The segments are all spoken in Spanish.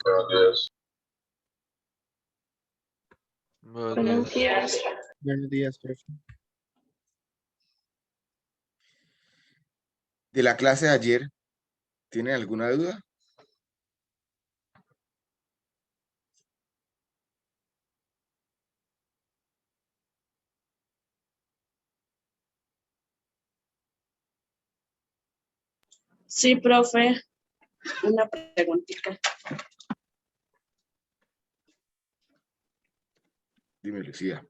Buenos días. Buenos días, profe. De la clase de ayer, ¿tienen alguna duda? Sí, profe, una preguntita. Dime, Lucía.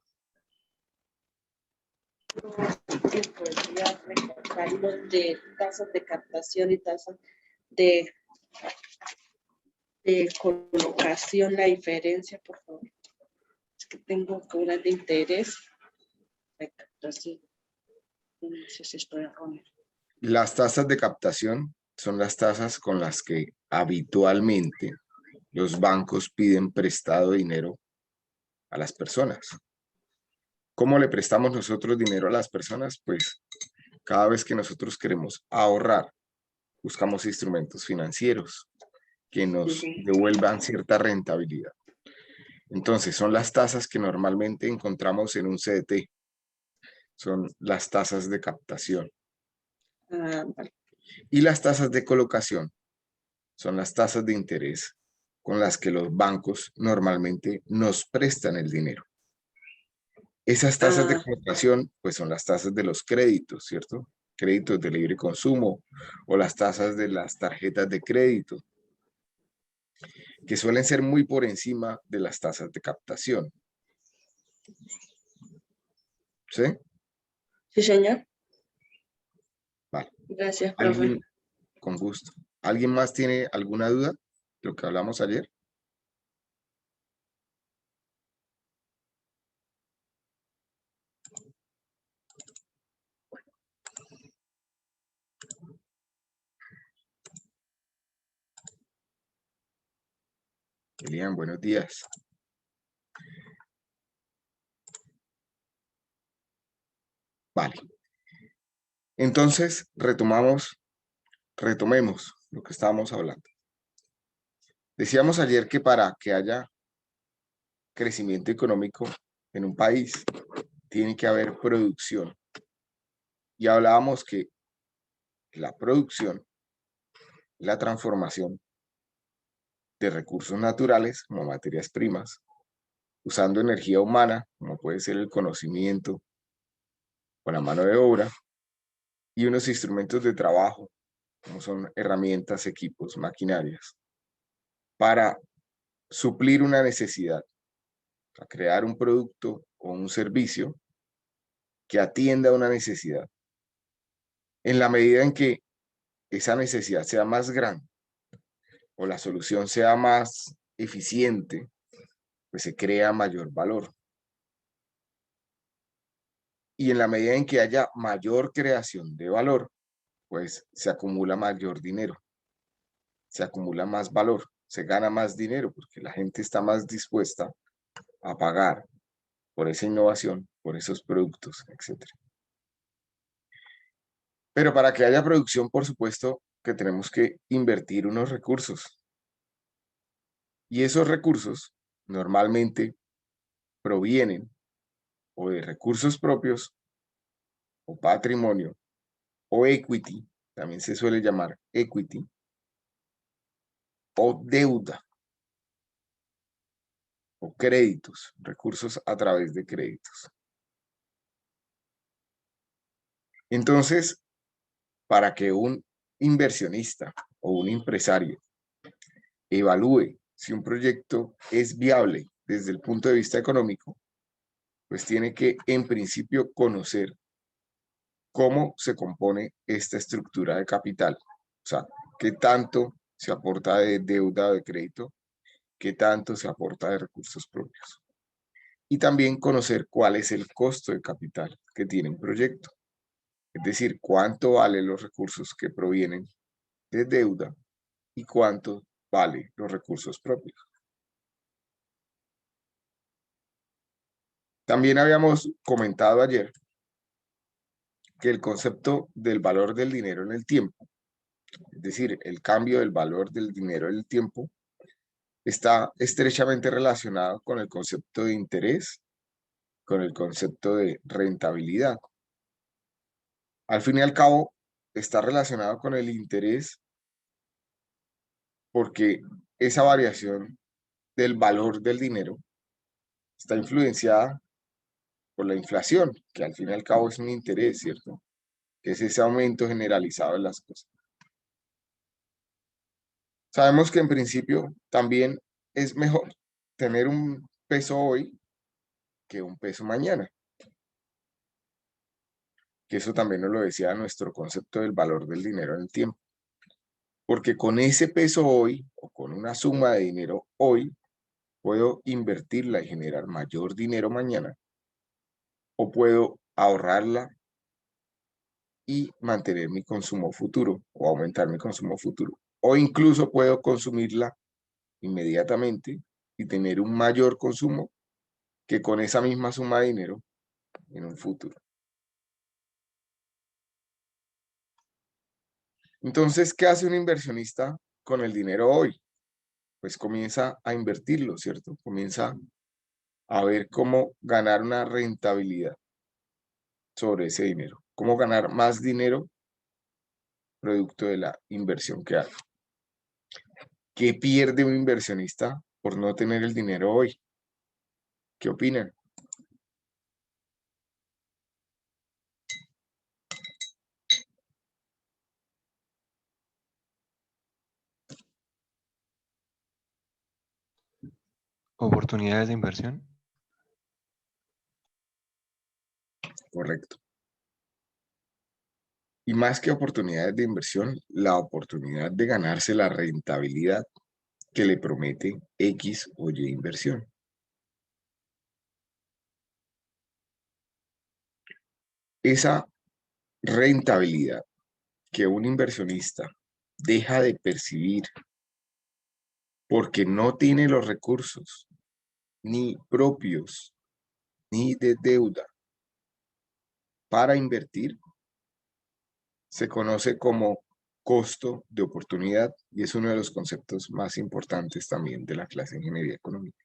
¿Que podría recalcarlo de tasas de captación y tasas de colocación, la diferencia, por favor? Es que tengo una de interés de captación. No sé si estoy errónea. Las tasas de captación son las tasas con las que habitualmente los bancos piden prestado dinero a las personas. ¿Cómo le prestamos nosotros dinero a las personas? Pues cada vez que nosotros queremos ahorrar, buscamos instrumentos financieros que nos devuelvan cierta rentabilidad. Entonces, son las tasas que normalmente encontramos en un CDT. Son las tasas de captación. Vale. Y las tasas de colocación son las tasas de interés con las que los bancos normalmente nos prestan el dinero. Esas tasas de colocación, pues son las tasas de los créditos, ¿cierto? Créditos de libre consumo o las tasas de las tarjetas de crédito, que suelen ser muy por encima de las tasas de captación. ¿Sí? Sí, señor. Vale. Gracias, profe. Con gusto. ¿Alguien más tiene alguna duda de lo que hablamos ayer? Elian, buenos días. Vale. Entonces, retomemos lo que estábamos hablando. Decíamos ayer que para que haya crecimiento económico en un país, tiene que haber producción. Y hablábamos que la producción, la transformación de recursos naturales, como materias primas, usando energía humana, como puede ser el conocimiento o la mano de obra, y unos instrumentos de trabajo, como son herramientas, equipos, maquinarias, para suplir una necesidad, a crear un producto o un servicio que atienda una necesidad. En la medida en que esa necesidad sea más grande o la solución sea más eficiente, pues se crea mayor valor. Y en la medida en que haya mayor creación de valor, pues se acumula mayor dinero, se acumula más valor, se gana más dinero porque la gente está más dispuesta a pagar por esa innovación, por esos productos, etc. Pero para que haya producción, por supuesto que tenemos que invertir unos recursos. Y esos recursos normalmente provienen o de recursos propios o patrimonio o equity, también se suele llamar equity, o deuda o créditos, recursos a través de créditos. Entonces, para que un inversionista o un empresario evalúe si un proyecto es viable desde el punto de vista económico, pues tiene que, en principio, conocer cómo se compone esta estructura de capital. O sea, qué tanto se aporta de deuda o de crédito, qué tanto se aporta de recursos propios. Y también conocer cuál es el costo de capital que tiene un proyecto. Es decir, cuánto valen los recursos que provienen de deuda y cuánto valen los recursos propios. También habíamos comentado ayer que el concepto del valor del dinero en el tiempo, es decir, el cambio del valor del dinero en el tiempo, está estrechamente relacionado con el concepto de interés, con el concepto de rentabilidad. Al fin y al cabo, está relacionado con el interés porque esa variación del valor del dinero está influenciada por la inflación, que al fin y al cabo es un interés, ¿cierto? Que es ese aumento generalizado de las cosas. Sabemos que en principio también es mejor tener un peso hoy que un peso mañana. Que eso también nos lo decía nuestro concepto del valor del dinero en el tiempo. Porque con ese peso hoy, o con una suma de dinero hoy, puedo invertirla y generar mayor dinero mañana, o puedo ahorrarla y mantener mi consumo futuro, o aumentar mi consumo futuro. O incluso puedo consumirla inmediatamente y tener un mayor consumo que con esa misma suma de dinero en un futuro. Entonces, ¿qué hace un inversionista con el dinero hoy? Pues comienza a invertirlo, ¿cierto? Comienza a ver cómo ganar una rentabilidad sobre ese dinero, cómo ganar más dinero producto de la inversión que hace. ¿Qué pierde un inversionista por no tener el dinero hoy? ¿Qué opinan? Oportunidades de inversión. Correcto. Y más que oportunidades de inversión, la oportunidad de ganarse la rentabilidad que le promete X o Y inversión. Esa rentabilidad que un inversionista deja de percibir porque no tiene los recursos ni propios ni de deuda para invertir, se conoce como costo de oportunidad y es uno de los conceptos más importantes también de la clase de ingeniería económica.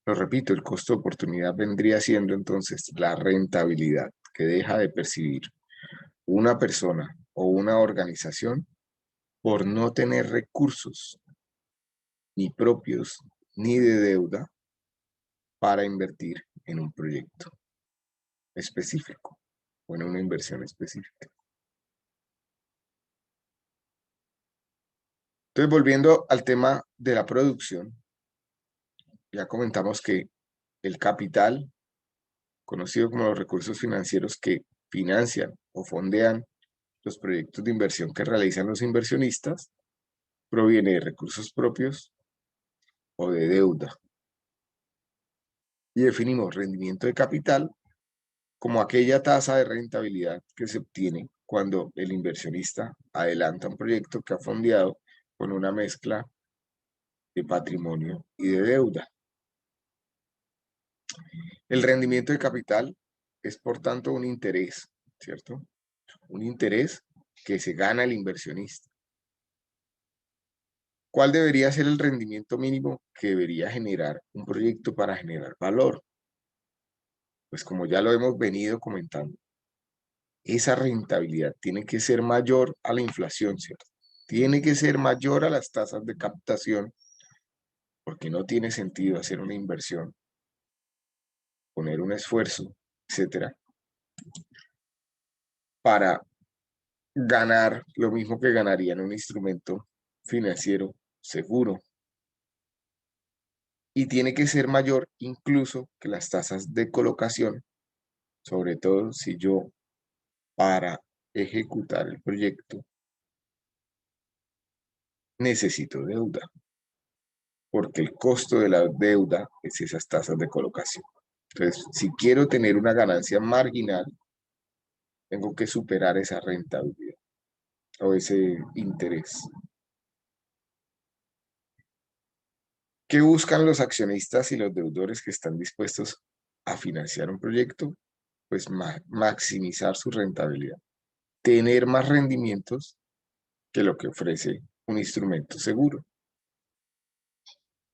Lo repito, el costo de oportunidad vendría siendo entonces la rentabilidad que deja de percibir una persona o una organización por no tener recursos ni propios ni de deuda para invertir en un proyecto específico o en una inversión específica. Entonces, volviendo al tema de la producción, ya comentamos que el capital, conocido como los recursos financieros que financian o fondean los proyectos de inversión que realizan los inversionistas, proviene de recursos propios o de deuda. Y definimos rendimiento de capital como aquella tasa de rentabilidad que se obtiene cuando el inversionista adelanta un proyecto que ha fondeado con una mezcla de patrimonio y de deuda. El rendimiento de capital es, por tanto, un interés, ¿cierto? Un interés que se gana el inversionista. ¿Cuál debería ser el rendimiento mínimo que debería generar un proyecto para generar valor? Pues como ya lo hemos venido comentando, esa rentabilidad tiene que ser mayor a la inflación, ¿cierto? Tiene que ser mayor a las tasas de captación, porque no tiene sentido hacer una inversión, poner un esfuerzo, etcétera, para ganar lo mismo que ganaría en un instrumento financiero seguro. Y tiene que ser mayor incluso que las tasas de colocación, sobre todo si yo para ejecutar el proyecto necesito deuda, porque el costo de la deuda es esas tasas de colocación. Entonces, si quiero tener una ganancia marginal, tengo que superar esa rentabilidad o ese interés. ¿Qué buscan los accionistas y los deudores que están dispuestos a financiar un proyecto? Pues maximizar su rentabilidad, tener más rendimientos que lo que ofrece un instrumento seguro.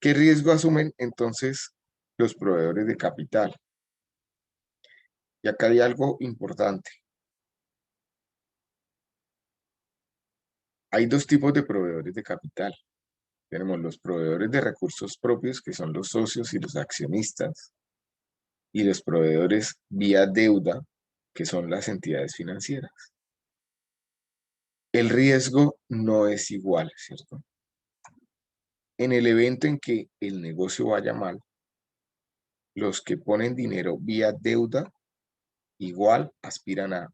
¿Qué riesgo asumen entonces los proveedores de capital? Y acá hay algo importante. Hay dos tipos de proveedores de capital. Tenemos los proveedores de recursos propios, que son los socios y los accionistas, y los proveedores vía deuda, que son las entidades financieras. El riesgo no es igual, ¿cierto? En el evento en que el negocio vaya mal, los que ponen dinero vía deuda igual aspiran a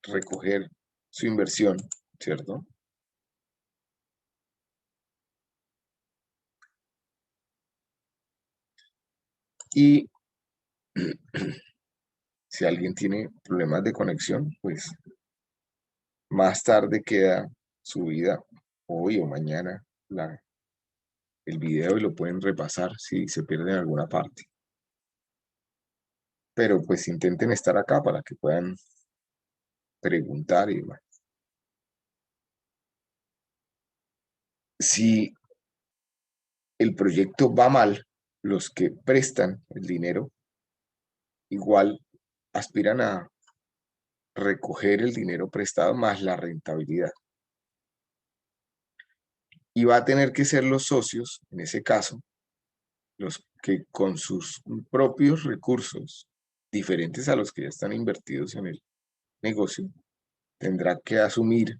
recoger su inversión, ¿cierto? Y si alguien tiene problemas de conexión, pues más tarde queda subida, hoy o mañana, el video y lo pueden repasar si se pierden alguna parte. Pero pues intenten estar acá para que puedan preguntar y demás. Si el proyecto va mal, los que prestan el dinero igual aspiran a recoger el dinero prestado más la rentabilidad. Y va a tener que ser los socios, en ese caso, los que con sus propios recursos, diferentes a los que ya están invertidos en el negocio, tendrá que asumir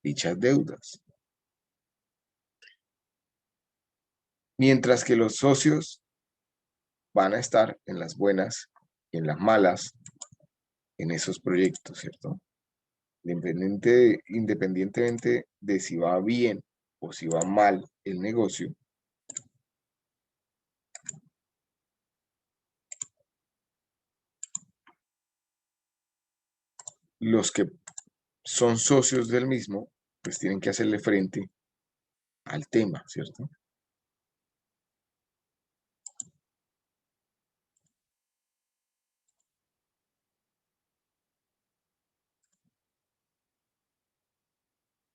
dichas deudas. Mientras que los socios van a estar en las buenas y en las malas en esos proyectos, ¿cierto? Independientemente de si va bien o si va mal el negocio, los que son socios del mismo, pues tienen que hacerle frente al tema, ¿cierto?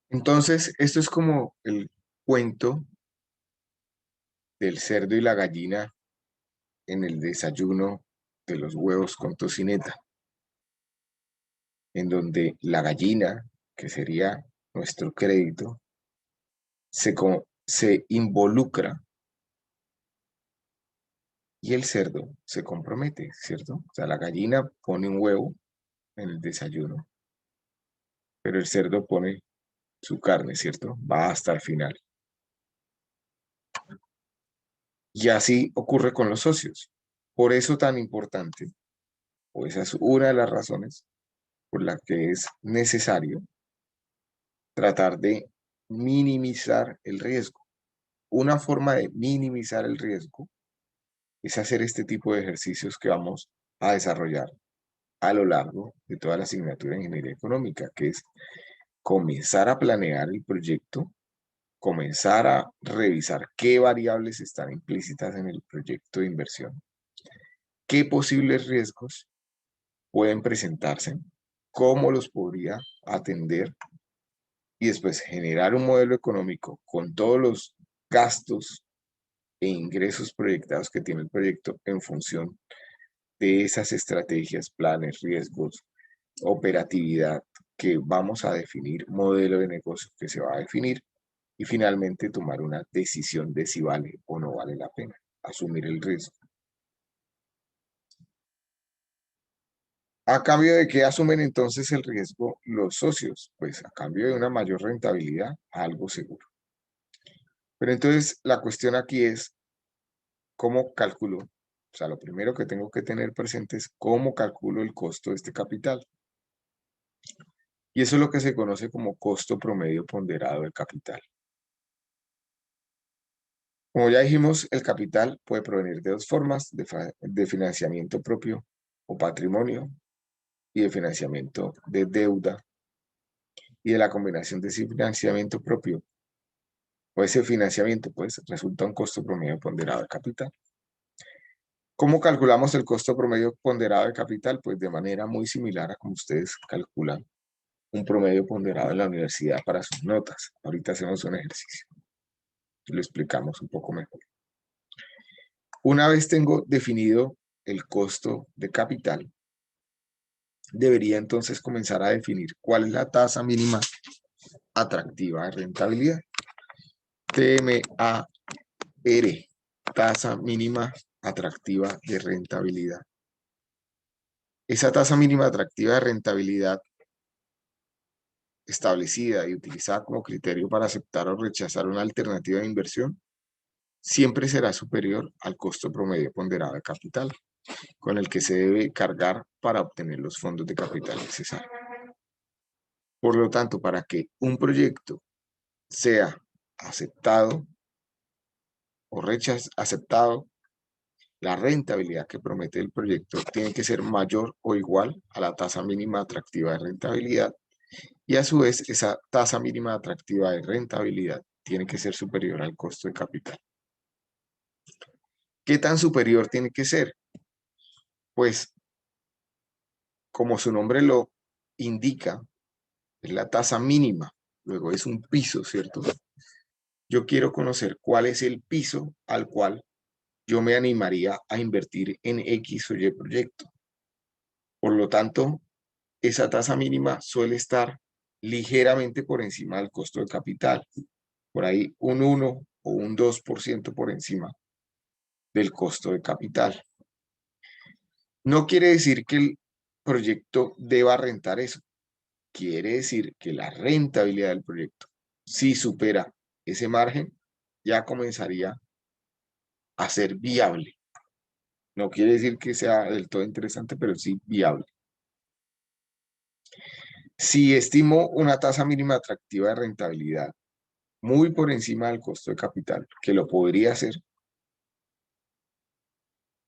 Entonces, esto es como el cuento del cerdo y la gallina en el desayuno de los huevos con tocineta, en donde la gallina, que sería nuestro crédito, se involucra y el cerdo se compromete, ¿cierto? O sea, la gallina pone un huevo en el desayuno, pero el cerdo pone su carne, ¿cierto? Va hasta el final. Y así ocurre con los socios. Por eso tan importante, o esa es una de las razones por la que es necesario tratar de minimizar el riesgo. Una forma de minimizar el riesgo es hacer este tipo de ejercicios que vamos a desarrollar a lo largo de toda la asignatura de Ingeniería Económica, que es comenzar a planear el proyecto, comenzar a revisar qué variables están implícitas en el proyecto de inversión, qué posibles riesgos pueden presentarse, cómo los podría atender y después generar un modelo económico con todos los gastos e ingresos proyectados que tiene el proyecto en función de esas estrategias, planes, riesgos, operatividad que vamos a definir, modelo de negocio que se va a definir y finalmente tomar una decisión de si vale o no vale la pena asumir el riesgo. ¿A cambio de qué asumen entonces el riesgo los socios? Pues a cambio de una mayor rentabilidad, algo seguro. Pero entonces la cuestión aquí es, ¿cómo calculo? O sea, lo primero que tengo que tener presente es cómo calculo el costo de este capital. Y eso es lo que se conoce como costo promedio ponderado del capital. Como ya dijimos, el capital puede provenir de dos formas, de financiamiento propio o patrimonio y de financiamiento de deuda. Y de la combinación de ese financiamiento propio o ese financiamiento, pues resulta un costo promedio ponderado de capital. ¿Cómo calculamos el costo promedio ponderado de capital? Pues de manera muy similar a como ustedes calculan un promedio ponderado en la universidad para sus notas. Ahorita hacemos un ejercicio y lo explicamos un poco mejor. Una vez tengo definido el costo de capital, debería entonces comenzar a definir cuál es la tasa mínima atractiva de rentabilidad. TMAR, tasa mínima atractiva de rentabilidad. Esa tasa mínima atractiva de rentabilidad establecida y utilizada como criterio para aceptar o rechazar una alternativa de inversión siempre será superior al costo promedio ponderado de capital, con el que se debe cargar para obtener los fondos de capital necesarios. Por lo tanto, para que un proyecto sea aceptado o aceptado, la rentabilidad que promete el proyecto tiene que ser mayor o igual a la tasa mínima atractiva de rentabilidad, y a su vez esa tasa mínima atractiva de rentabilidad tiene que ser superior al costo de capital. ¿Qué tan superior tiene que ser? Pues, como su nombre lo indica, es la tasa mínima, luego es un piso, ¿cierto? Yo quiero conocer cuál es el piso al cual yo me animaría a invertir en X o Y proyecto. Por lo tanto, esa tasa mínima suele estar ligeramente por encima del costo de capital, por ahí un 1 o un 2% por encima del costo de capital. No quiere decir que el proyecto deba rentar eso. Quiere decir que la rentabilidad del proyecto, si supera ese margen, ya comenzaría a ser viable. No quiere decir que sea del todo interesante, pero sí viable. Si estimo una tasa mínima atractiva de rentabilidad muy por encima del costo de capital, que lo podría hacer,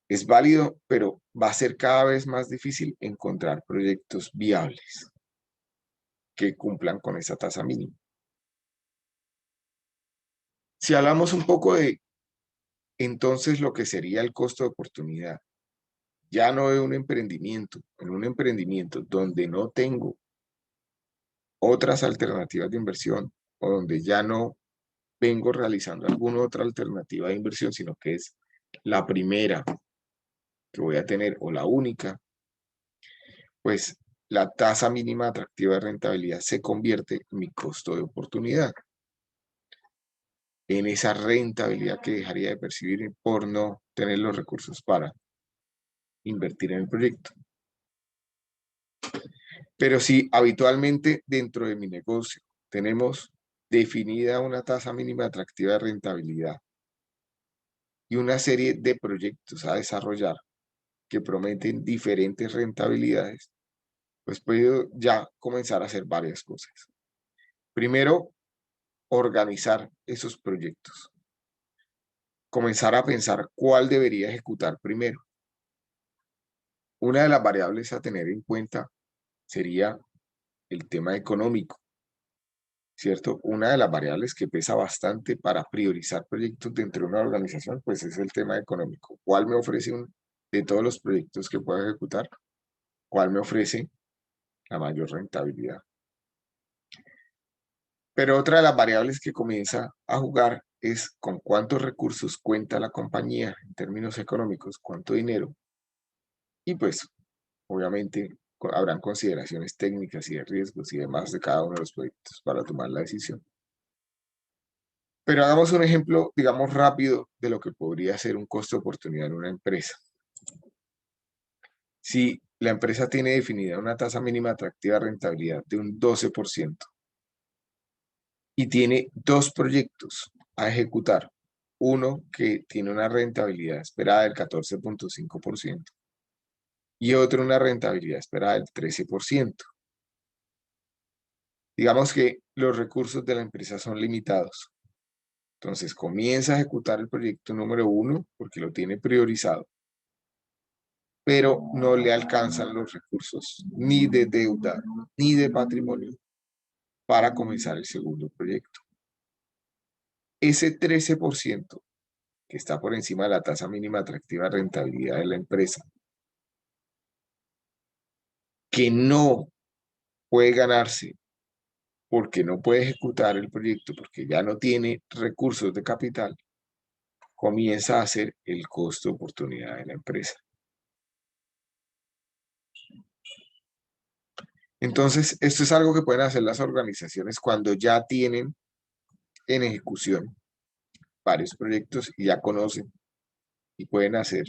es válido, pero va a ser cada vez más difícil encontrar proyectos viables que cumplan con esa tasa mínima. Si hablamos un poco de entonces lo que sería el costo de oportunidad, ya no de un emprendimiento, en un emprendimiento donde no tengo otras alternativas de inversión o donde ya no vengo realizando alguna otra alternativa de inversión, sino que es la primera que voy a tener o la única, pues la tasa mínima atractiva de rentabilidad se convierte en mi costo de oportunidad, en esa rentabilidad que dejaría de percibir por no tener los recursos para invertir en el proyecto. Pero si habitualmente dentro de mi negocio tenemos definida una tasa mínima atractiva de rentabilidad y una serie de proyectos a desarrollar que prometen diferentes rentabilidades, pues puedo ya comenzar a hacer varias cosas. Primero, organizar esos proyectos. Comenzar a pensar cuál debería ejecutar primero. Una de las variables a tener en cuenta sería el tema económico, ¿cierto? Una de las variables que pesa bastante para priorizar proyectos dentro de una organización, pues es el tema económico. ¿Cuál me ofrece de todos los proyectos que puedo ejecutar? ¿Cuál me ofrece la mayor rentabilidad? Pero otra de las variables que comienza a jugar es con cuántos recursos cuenta la compañía en términos económicos, cuánto dinero. Y pues, obviamente, habrán consideraciones técnicas y de riesgos y demás de cada uno de los proyectos para tomar la decisión. Pero hagamos un ejemplo, digamos, rápido de lo que podría ser un costo de oportunidad en una empresa. Si la empresa tiene definida una tasa mínima atractiva de rentabilidad de un 12%, y tiene dos proyectos a ejecutar. Uno que tiene una rentabilidad esperada del 14.5% y otro una rentabilidad esperada del 13%. Digamos que los recursos de la empresa son limitados. Entonces comienza a ejecutar el proyecto número 1 porque lo tiene priorizado, pero no le alcanzan los recursos ni de deuda ni de patrimonio para comenzar el segundo proyecto. Ese 13% que está por encima de la tasa mínima atractiva de rentabilidad de la empresa, que no puede ganarse porque no puede ejecutar el proyecto, porque ya no tiene recursos de capital, comienza a ser el costo de oportunidad de la empresa. Entonces, esto es algo que pueden hacer las organizaciones cuando ya tienen en ejecución varios proyectos y ya conocen y pueden hacer,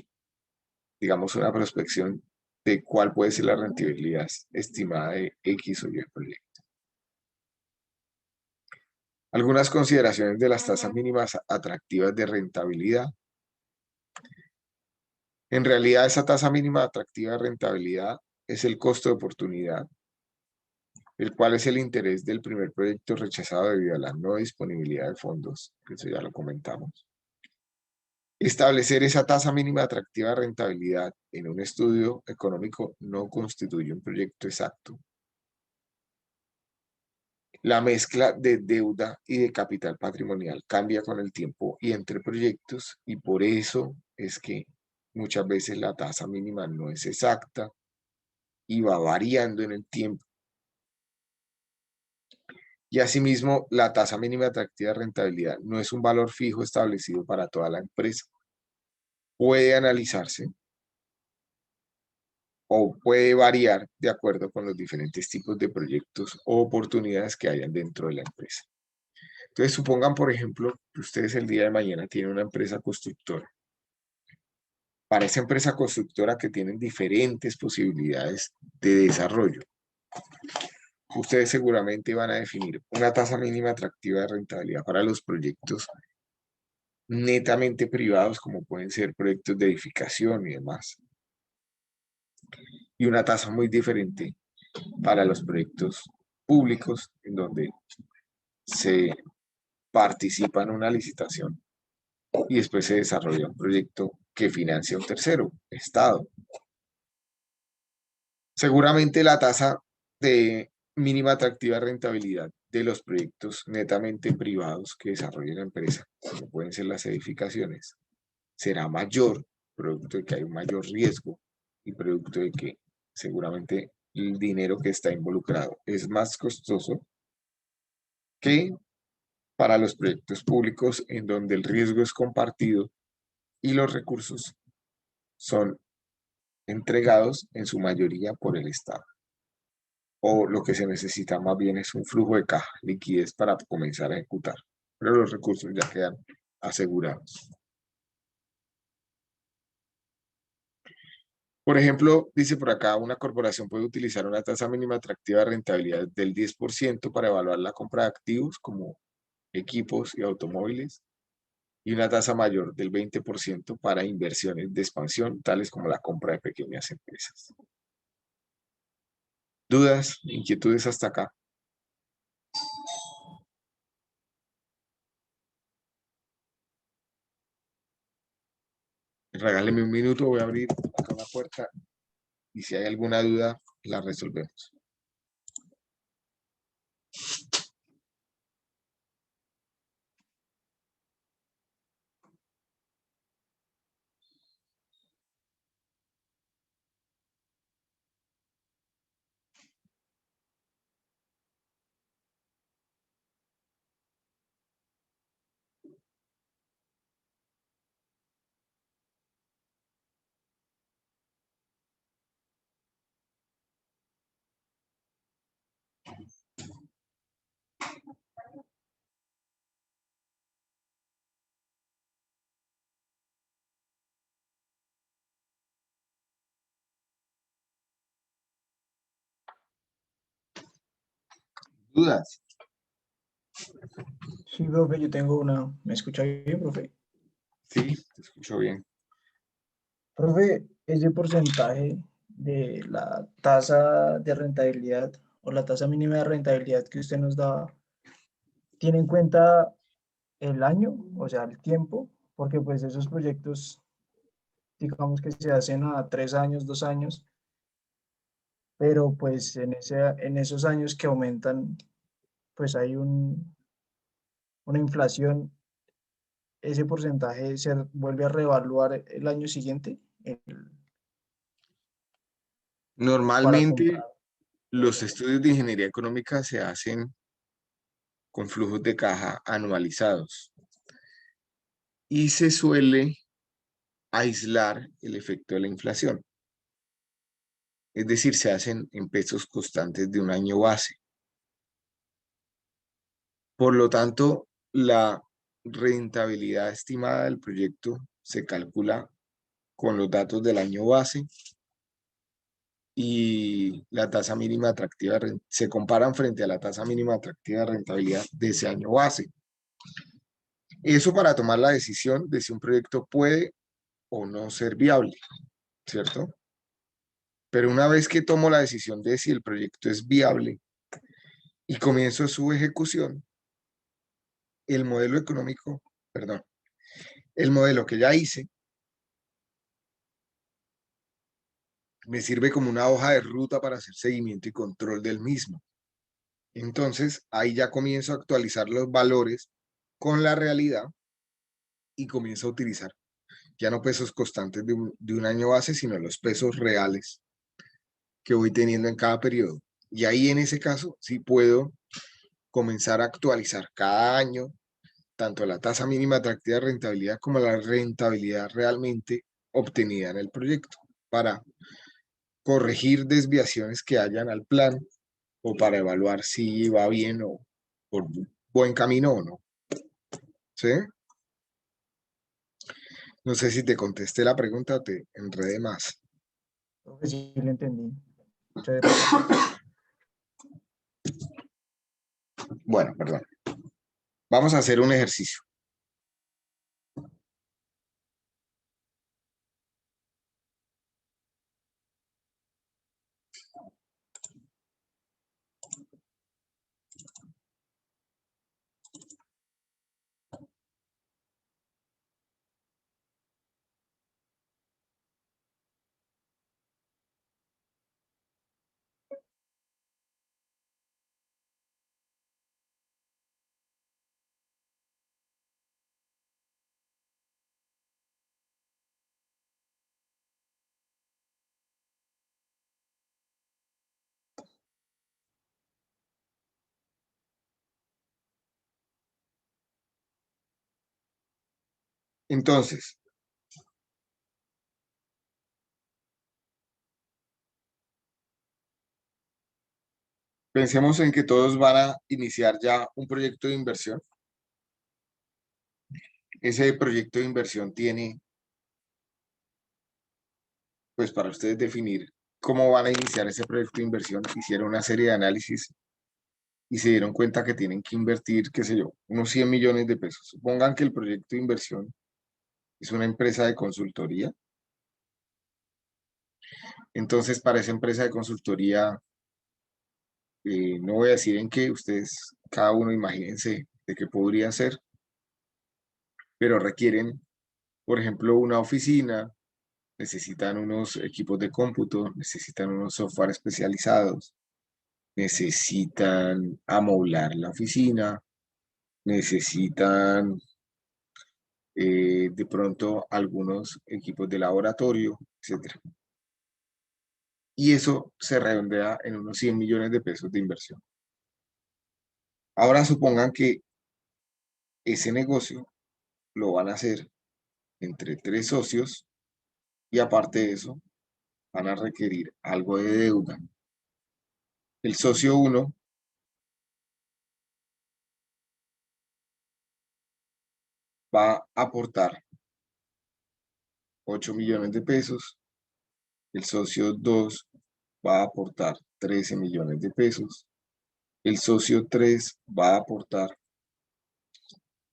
digamos, una prospección de cuál puede ser la rentabilidad estimada de X o Y proyecto. Algunas consideraciones de las tasas mínimas atractivas de rentabilidad. En realidad, esa tasa mínima atractiva de rentabilidad es el costo de oportunidad, el cual es el interés del primer proyecto rechazado debido a la no disponibilidad de fondos, que eso ya lo comentamos. Establecer esa tasa mínima atractiva de rentabilidad en un estudio económico no constituye un proyecto exacto. La mezcla de deuda y de capital patrimonial cambia con el tiempo y entre proyectos, y por eso es que muchas veces la tasa mínima no es exacta y va variando en el tiempo. Y asimismo, la tasa mínima atractiva de rentabilidad no es un valor fijo establecido para toda la empresa. Puede analizarse o puede variar de acuerdo con los diferentes tipos de proyectos o oportunidades que hayan dentro de la empresa. Entonces, supongan, por ejemplo, que ustedes el día de mañana tienen una empresa constructora. Para esa empresa constructora que tienen diferentes posibilidades de desarrollo, ustedes seguramente van a definir una tasa mínima atractiva de rentabilidad para los proyectos netamente privados, como pueden ser proyectos de edificación y demás. Y una tasa muy diferente para los proyectos públicos, en donde se participa en una licitación y después se desarrolla un proyecto que financia un tercero, Estado. Seguramente la tasa de mínima atractiva de rentabilidad de los proyectos netamente privados que desarrolla la empresa, como pueden ser las edificaciones, será mayor, producto de que hay un mayor riesgo y producto de que seguramente el dinero que está involucrado es más costoso que para los proyectos públicos en donde el riesgo es compartido y los recursos son entregados en su mayoría por el Estado. O lo que se necesita más bien es un flujo de caja, liquidez para comenzar a ejecutar, pero los recursos ya quedan asegurados. Por ejemplo, dice por acá, una corporación puede utilizar una tasa mínima atractiva de rentabilidad del 10% para evaluar la compra de activos como equipos y automóviles, y una tasa mayor del 20% para inversiones de expansión, tales como la compra de pequeñas empresas. ¿Dudas, inquietudes hasta acá? Regáleme un minuto, voy a abrir acá la puerta y si hay alguna duda, la resolvemos. ¿Dudas? Sí, profe, yo tengo una. ¿Me escucha bien, profe? Sí, te escucho bien. Profe, ese porcentaje de la tasa de rentabilidad o la tasa mínima de rentabilidad que usted nos da, ¿tiene en cuenta el año, o sea, el tiempo? Porque pues esos proyectos, digamos que se hacen a 3 años, 2 años, pero pues en esos años que aumentan, pues hay una inflación. ¿Ese porcentaje se vuelve a reevaluar el año siguiente para Normalmente comprar? los estudios de ingeniería económica se hacen con flujos de caja anualizados. y se suele aislar el efecto de la inflación. Es decir, se hacen en pesos constantes de un año base. Por lo tanto, la rentabilidad estimada del proyecto se calcula con los datos del año base y la tasa mínima atractiva se comparan frente a la tasa mínima atractiva de rentabilidad de ese año base. Eso para tomar la decisión de si un proyecto puede o no ser viable, ¿cierto? Pero una vez que tomo la decisión de si el proyecto es viable y comienzo su ejecución, el modelo económico, perdón, el modelo que ya hice me sirve como una hoja de ruta para hacer seguimiento y control del mismo. Entonces, ahí ya comienzo a actualizar los valores con la realidad y comienzo a utilizar ya no pesos constantes de un año base, sino los pesos reales que voy teniendo en cada periodo. Y ahí en ese caso sí puedo comenzar a actualizar cada año tanto la tasa mínima atractiva de rentabilidad como la rentabilidad realmente obtenida en el proyecto para corregir desviaciones que hayan al plan o para evaluar si va bien o por buen camino o no. ¿Sí? No sé si te contesté la pregunta o te enredé más. Profe, sí lo entendí. Muchas gracias. Bueno, perdón. Vamos a hacer un ejercicio. Entonces, pensemos en que todos van a iniciar ya un proyecto de inversión. Ese proyecto de inversión tiene, pues para ustedes definir cómo van a iniciar ese proyecto de inversión, hicieron una serie de análisis y se dieron cuenta que tienen que invertir, qué sé yo, unos 100 millones de pesos. Supongan que el proyecto de inversión es una empresa de consultoría. Entonces, para esa empresa de consultoría, no voy a decir en qué, ustedes, cada uno imagínense de qué podría ser, pero requieren, por ejemplo, una oficina, necesitan unos equipos de cómputo, necesitan unos software especializados, necesitan amoblar la oficina, necesitan de pronto algunos equipos de laboratorio, etcétera. Y eso se redondea en unos 100 millones de pesos de inversión. Ahora supongan que ese negocio lo van a hacer entre 3 socios y aparte de eso van a requerir algo de deuda. El socio 1 va a aportar 8 millones de pesos, el socio 2 va a aportar 13 millones de pesos, el socio 3 va a aportar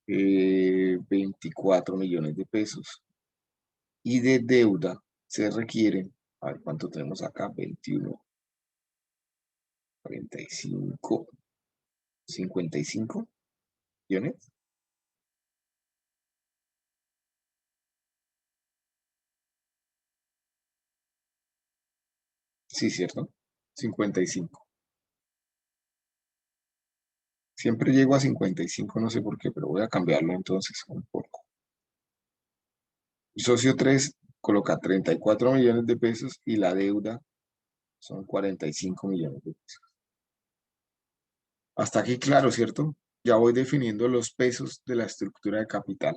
24 millones de pesos y de deuda se requieren, a ver cuánto tenemos acá, 21, 45, 55 millones. Sí, ¿cierto? 55. Siempre llego a 55, no sé por qué, pero voy a cambiarlo entonces un poco. El socio 3 coloca 34 millones de pesos y la deuda son 45 millones de pesos. Hasta aquí claro, ¿cierto? Ya voy definiendo los pesos de la estructura de capital.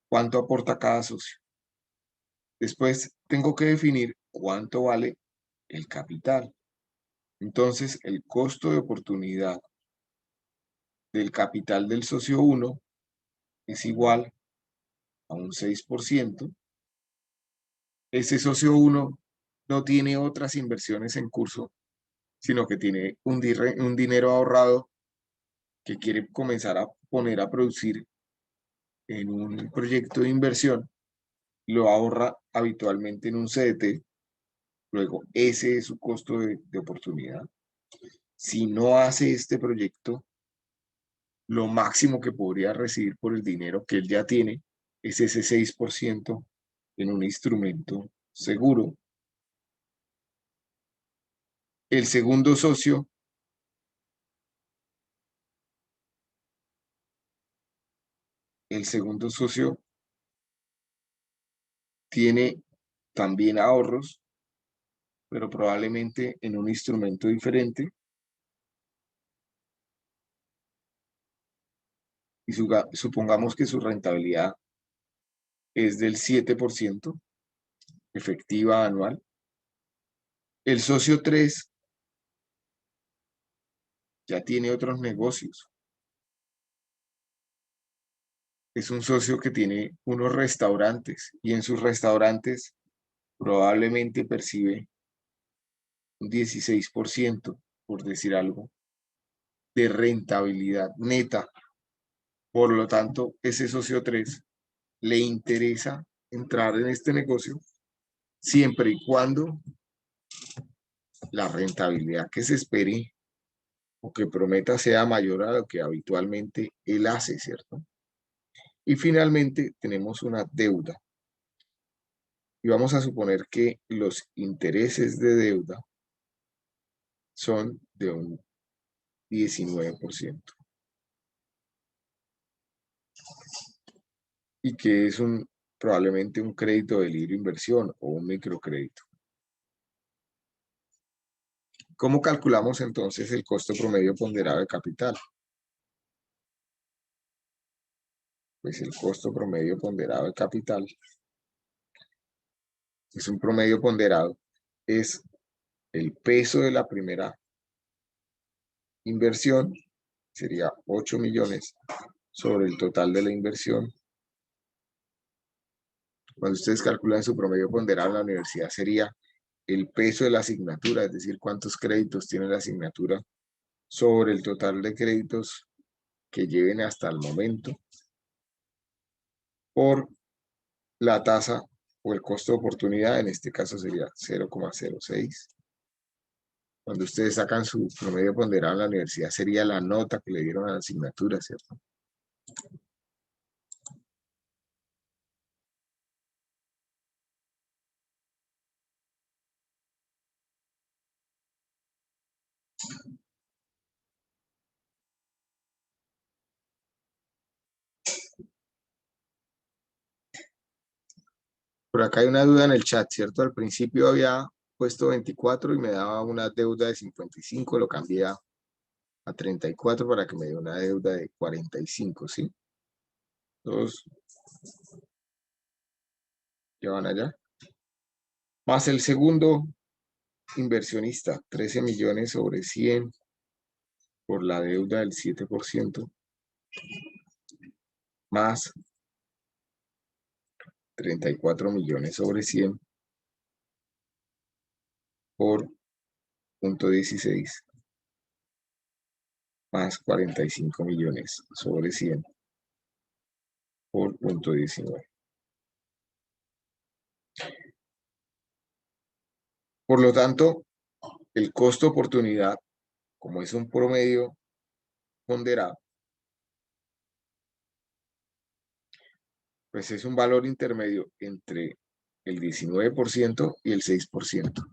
cuánto aporta cada socio. Después tengo que definir cuánto vale el capital. Entonces, el costo de oportunidad del capital del socio 1 es igual a un 6%. Ese socio 1 no tiene otras inversiones en curso, sino que tiene un dinero ahorrado que quiere comenzar a poner a producir en un proyecto de inversión, lo ahorra habitualmente en un CDT, luego ese es su costo de oportunidad. Si no hace este proyecto, lo máximo que podría recibir por el dinero que él ya tiene es ese 6% en un instrumento seguro. El segundo socio tiene también ahorros, pero probablemente en un instrumento diferente. Y supongamos que su rentabilidad es del 7% efectiva anual. El socio 3 ya tiene otros negocios. Es un socio que tiene unos restaurantes y en sus restaurantes probablemente percibe un 16%, por decir algo, de rentabilidad neta. Por lo tanto, ese socio 3 le interesa entrar en este negocio siempre y cuando la rentabilidad que se espere o que prometa sea mayor a lo que habitualmente él hace, ¿cierto? Y finalmente tenemos una deuda. Y vamos a suponer que los intereses de deuda son de un 19% y que es probablemente un crédito de libre inversión o un microcrédito. ¿Cómo calculamos entonces el costo promedio ponderado de capital? Pues el costo promedio ponderado de capital es un promedio ponderado, es el peso de la primera inversión, sería 8 millones sobre el total de la inversión. Cuando ustedes calculan su promedio ponderado en la universidad sería el peso de la asignatura, es decir, cuántos créditos tiene la asignatura sobre el total de créditos que lleven hasta el momento, por la tasa o el costo de oportunidad, en este caso sería 0,06. Cuando ustedes sacan su promedio ponderado en la universidad, sería la nota que le dieron a la asignatura, ¿cierto? Por acá hay una duda en el chat, ¿cierto? Al principio había puesto 24 y me daba una deuda de 55, lo cambié a 34 para que me dé una deuda de 45, ¿sí? Todos ya van allá. Más el segundo inversionista, 13 millones sobre 100 por la deuda del 7%, más 34 millones sobre 100 por 0,16, más 45 millones sobre 100 por 0,19. Por lo tanto, el costo oportunidad, como es un promedio ponderado, pues es un valor intermedio entre el 19% y el 6%.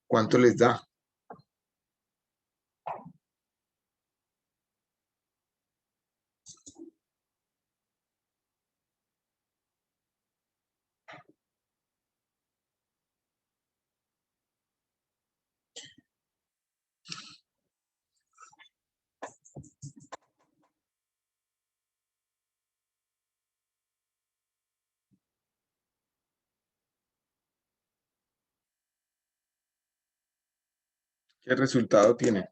¿Cuánto les da? ¿Qué resultado tiene?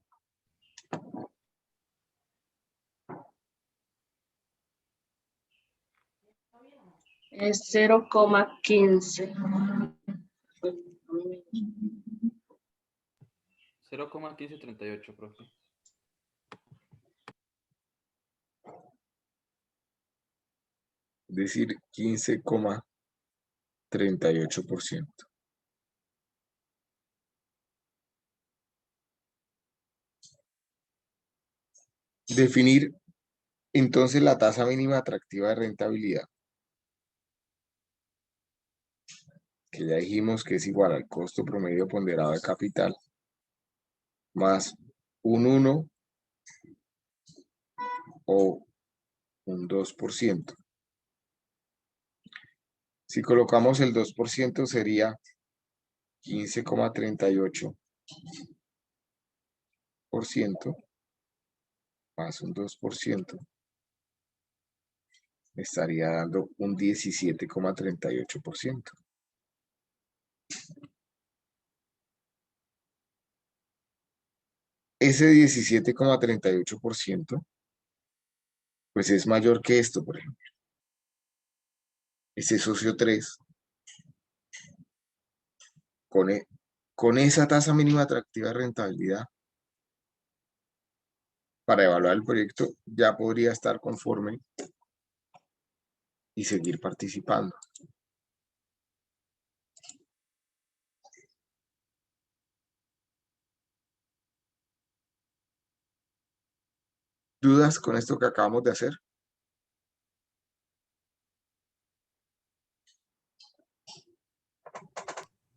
Es 0,15. 0,1538, profe. Es decir, 15,38%. Definir entonces la tasa mínima atractiva de rentabilidad, que ya dijimos que es igual al costo promedio ponderado de capital más un 1 o un 2%. Si colocamos el 2% sería 15,38% más un 2%. Estaría dando un 17,38%. Ese 17,38% pues es mayor que esto, por ejemplo. Ese socio 3, con esa tasa mínima atractiva de rentabilidad, para evaluar el proyecto, ya podría estar conforme y seguir participando. ¿Dudas con esto que acabamos de hacer?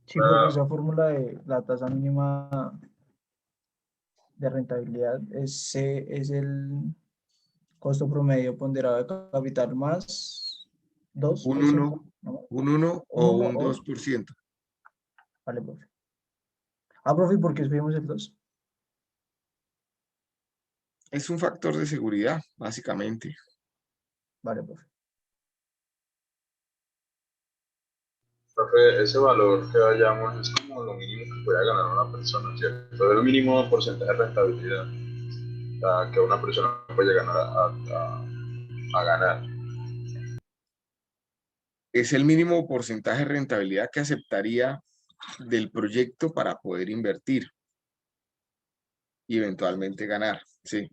Sí, porque esa fórmula de la tasa mínima de rentabilidad es el costo promedio ponderado de capital más Un 2%. 1, ¿No? un 1 Un o 1 un o... 2%. Vale, profe. Ah, profe, ¿por qué escogimos el 2? Es un factor de seguridad, básicamente. Vale, profe. Profe, ese valor que vayamos es como lo mínimo que pueda ganar una persona, ¿cierto? Es el mínimo porcentaje de rentabilidad que una persona puede ganar a ganar. Es el mínimo porcentaje de rentabilidad que aceptaría del proyecto para poder invertir y eventualmente ganar. Sí.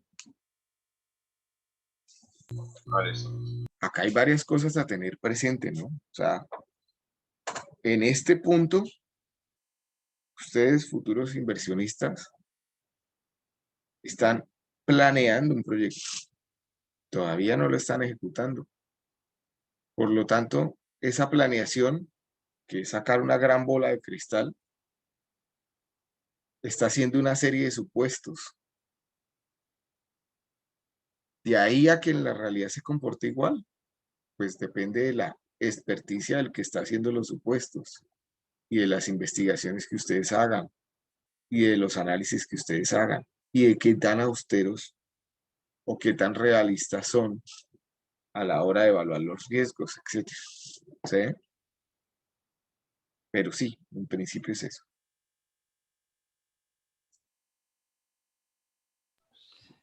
Vale. Acá hay varias cosas a tener presente, ¿no? O sea, en este punto, ustedes, futuros inversionistas, están planeando un proyecto. Todavía no lo están ejecutando. Por lo tanto, esa planeación, que es sacar una gran bola de cristal, está haciendo una serie de supuestos. De ahí a que en la realidad se comporte igual, pues depende de la experticia del que está haciendo los supuestos y de las investigaciones que ustedes hagan y de los análisis que ustedes hagan y de qué tan austeros o qué tan realistas son a la hora de evaluar los riesgos, etcétera. ¿Sí? Pero sí, en principio es eso.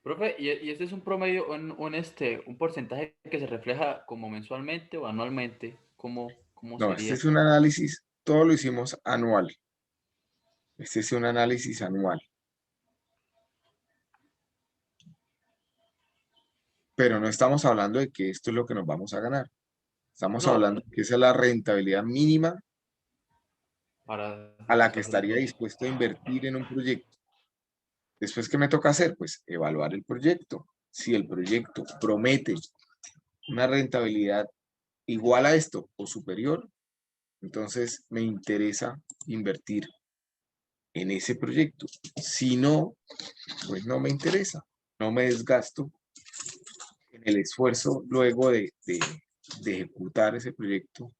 Profe, ¿y este es un promedio, un porcentaje que se refleja como mensualmente o anualmente? ¿Cómo No, este sería? es un análisis, todo lo hicimos anual. Este es un análisis anual. Pero no estamos hablando de que esto es lo que nos vamos a ganar. Estamos No, hablando de que esa es la rentabilidad mínima para a la que alcanzar los estaría dos. dispuesto a invertir en un proyecto. Después, ¿qué me toca hacer? Pues evaluar el proyecto. Si el proyecto promete una rentabilidad igual a esto o superior, entonces me interesa invertir en ese proyecto. Si no, pues no me interesa. No me desgasto en el esfuerzo luego de ejecutar ese proyecto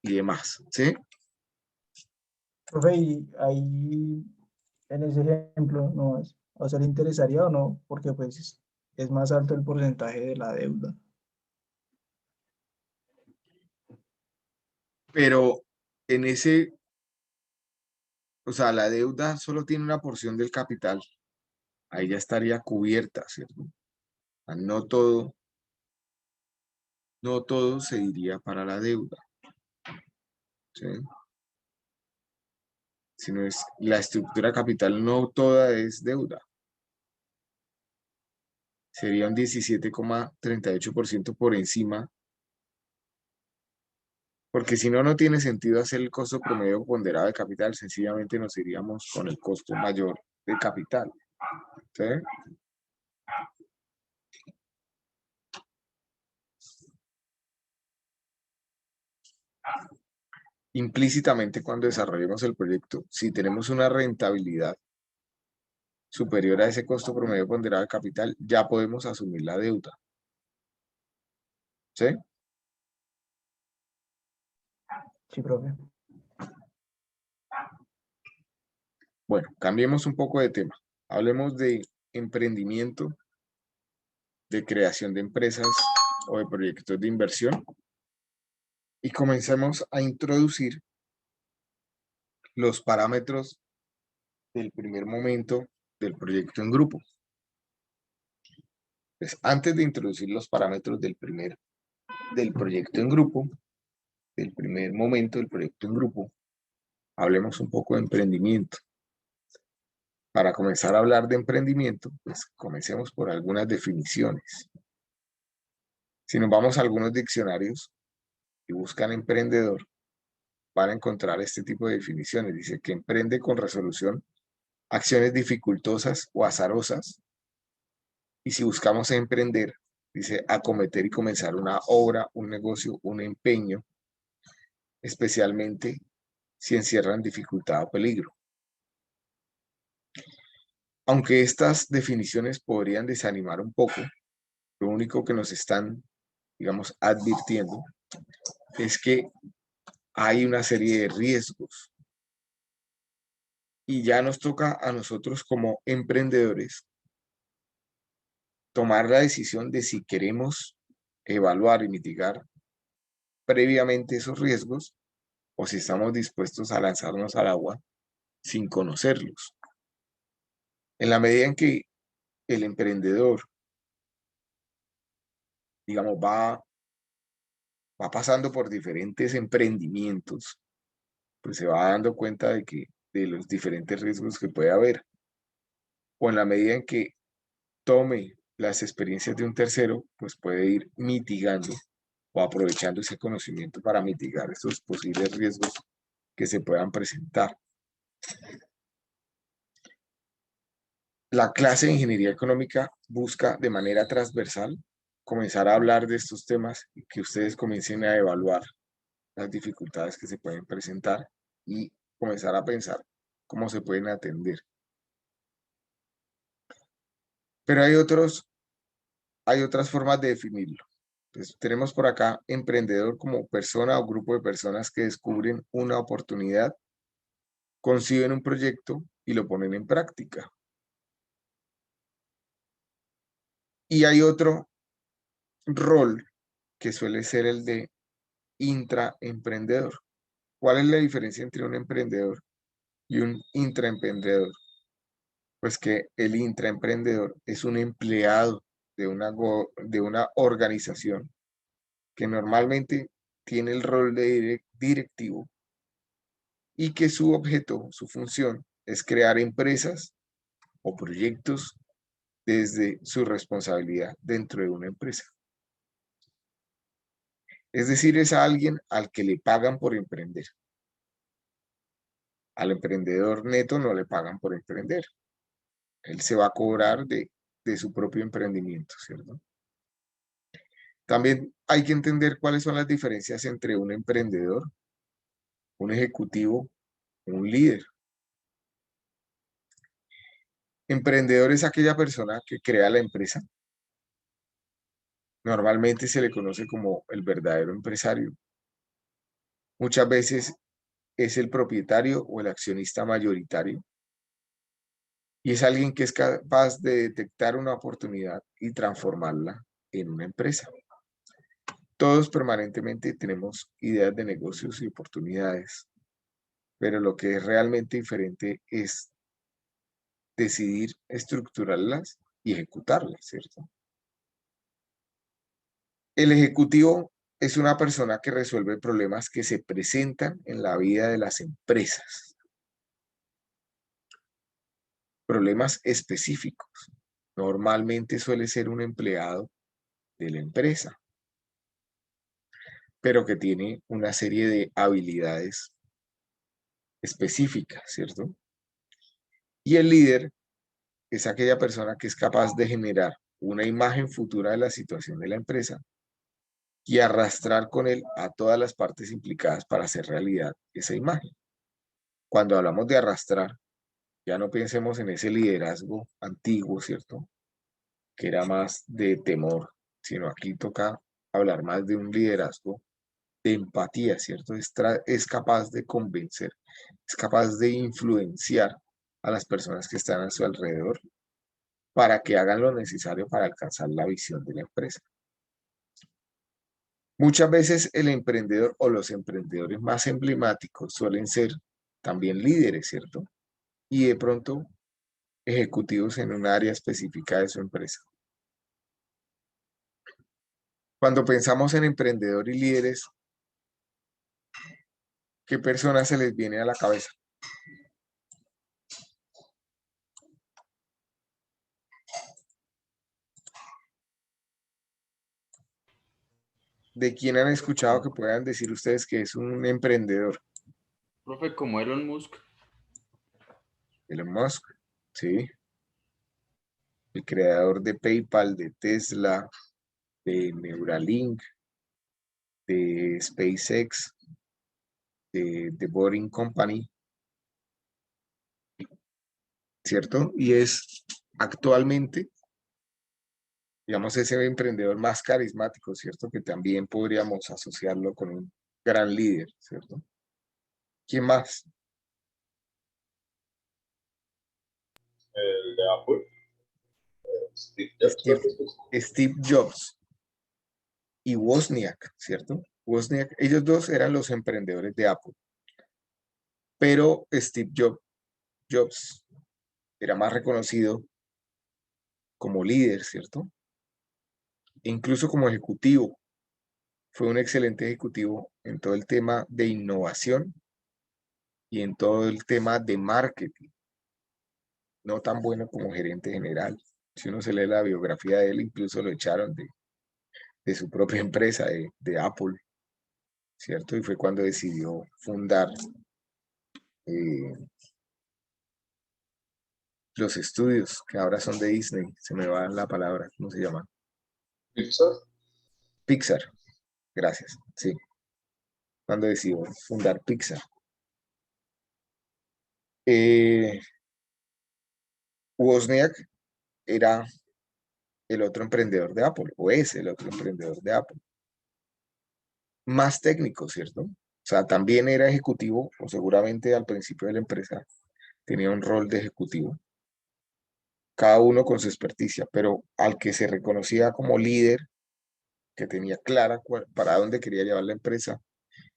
y demás. ¿Sí? Profe, y ahí en ese ejemplo, ¿no es? O sea, ¿le interesaría o no? Porque pues es más alto el porcentaje de la deuda. Pero en ese o sea, la deuda solo tiene una porción del capital, ahí ya estaría cubierta, ¿cierto? O sea, no todo se iría para la deuda, ¿sí? Sino es la estructura capital, no toda es deuda. Sería un 17,38% por encima, porque si no, no tiene sentido hacer el costo promedio ponderado de capital, sencillamente nos iríamos con el costo mayor de capital, ¿sí? Implícitamente cuando desarrollemos el proyecto, si tenemos una rentabilidad superior a ese costo promedio ponderado de capital, ya podemos asumir la deuda, ¿sí? Sí, profe. Bueno, cambiemos un poco de tema. Hablemos de emprendimiento, de creación de empresas o de proyectos de inversión y comencemos a introducir los parámetros del primer momento del proyecto en grupo. Pues antes de introducir los parámetros del proyecto en grupo, del primer momento del proyecto en grupo, hablemos un poco de emprendimiento. Para comenzar a hablar de emprendimiento, pues comencemos por algunas definiciones. Si nos vamos a algunos diccionarios y buscan emprendedor, van a encontrar este tipo de definiciones. Dice que emprende con resolución acciones dificultosas o azarosas. Y si buscamos emprender, dice acometer y comenzar una obra, un negocio, un empeño, especialmente si encierran dificultad o peligro. Aunque estas definiciones podrían desanimar un poco, lo único que nos están, digamos, advirtiendo es que hay una serie de riesgos y ya nos toca a nosotros como emprendedores tomar la decisión de si queremos evaluar y mitigar previamente esos riesgos o si estamos dispuestos a lanzarnos al agua sin conocerlos. En la medida en que el emprendedor, digamos, va pasando por diferentes emprendimientos, pues se va dando cuenta de los diferentes riesgos que puede haber. O en la medida en que tome las experiencias de un tercero, pues puede ir mitigando o aprovechando ese conocimiento para mitigar esos posibles riesgos que se puedan presentar. La clase de Ingeniería Económica busca de manera transversal comenzar a hablar de estos temas y que ustedes comiencen a evaluar las dificultades que se pueden presentar y comenzar a pensar cómo se pueden atender. Pero hay otras formas de definirlo. Entonces, tenemos por acá emprendedor como persona o grupo de personas que descubren una oportunidad, conciben un proyecto y lo ponen en práctica. Y hay otro rol que suele ser el de intraemprendedor. ¿Cuál es la diferencia entre un emprendedor y un intraemprendedor? Pues que el intraemprendedor es un empleado de una organización que normalmente tiene el rol de directivo y que su objeto, su función, es crear empresas o proyectos desde su responsabilidad dentro de una empresa. Es decir, es a alguien al que le pagan por emprender. Al emprendedor neto no le pagan por emprender. Él se va a cobrar de su propio emprendimiento, ¿cierto? También hay que entender cuáles son las diferencias entre un emprendedor, un ejecutivo, un líder. Emprendedor es aquella persona que crea la empresa. Normalmente se le conoce como el verdadero empresario. Muchas veces es el propietario o el accionista mayoritario. Y es alguien que es capaz de detectar una oportunidad y transformarla en una empresa. Todos permanentemente tenemos ideas de negocios y oportunidades, pero lo que es realmente diferente es decidir estructurarlas y ejecutarlas, ¿cierto? El ejecutivo es una persona que resuelve problemas que se presentan en la vida de las empresas. Problemas específicos. Normalmente suele ser un empleado de la empresa, pero que tiene una serie de habilidades específicas, ¿cierto? Y el líder es aquella persona que es capaz de generar una imagen futura de la situación de la empresa y arrastrar con él a todas las partes implicadas para hacer realidad esa imagen. Cuando hablamos de arrastrar, ya no pensemos en ese liderazgo antiguo, ¿cierto? Que era más de temor, sino aquí toca hablar más de un liderazgo de empatía, ¿cierto? Es capaz de convencer, es capaz de influenciar a las personas que están a su alrededor para que hagan lo necesario para alcanzar la visión de la empresa. Muchas veces el emprendedor o los emprendedores más emblemáticos suelen ser también líderes, ¿cierto? Y de pronto ejecutivos en un área específica de su empresa. Cuando pensamos en emprendedor y líderes, ¿qué personas se les viene a la cabeza? ¿De quién han escuchado que puedan decir ustedes que es un emprendedor? Profe, como Elon Musk. Elon Musk, sí. El creador de PayPal, de Tesla, de Neuralink, de SpaceX, de The Boring Company, ¿cierto? Y es actualmente, digamos, ese emprendedor más carismático, ¿cierto? Que también podríamos asociarlo con un gran líder, ¿cierto? ¿Quién más? El de Apple, Steve Jobs, Steve, creo que es. Steve Jobs y Wozniak, ¿cierto? Wozniak, ellos dos eran los emprendedores de Apple, pero Steve Jobs era más reconocido como líder, ¿cierto? E incluso como ejecutivo. Fue un excelente ejecutivo en todo el tema de innovación y en todo el tema de marketing. No tan bueno como gerente general. Si uno se lee la biografía de él, incluso lo echaron de su propia empresa, de Apple, ¿cierto? Y fue cuando decidió fundar eh, los estudios, que ahora son de Disney. Se me va la palabra, ¿cómo se llama? Pixar. Pixar. Gracias, sí. Cuando decidió fundar Pixar. Wozniak era el otro emprendedor de Apple, o es el otro emprendedor de Apple. Más técnico, ¿cierto? O sea, también era ejecutivo, o seguramente al principio de la empresa tenía un rol de ejecutivo, cada uno con su experticia, pero al que se reconocía como líder, que tenía clara para dónde quería llevar la empresa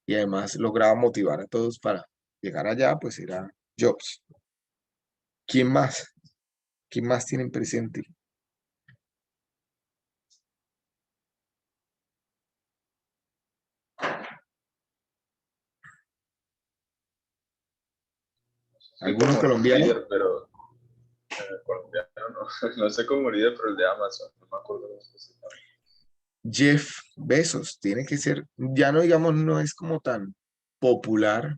y además lograba motivar a todos para llegar allá, pues era Jobs. ¿Quién más? ¿Quién más tienen presente? ¿Alguno Como colombiano? líder, pero colombiano no, no sé cómo líder, pero el de Amazon, no me acuerdo cómo se llama. Jeff Bezos, tiene que ser, ya no digamos, no es como tan popular,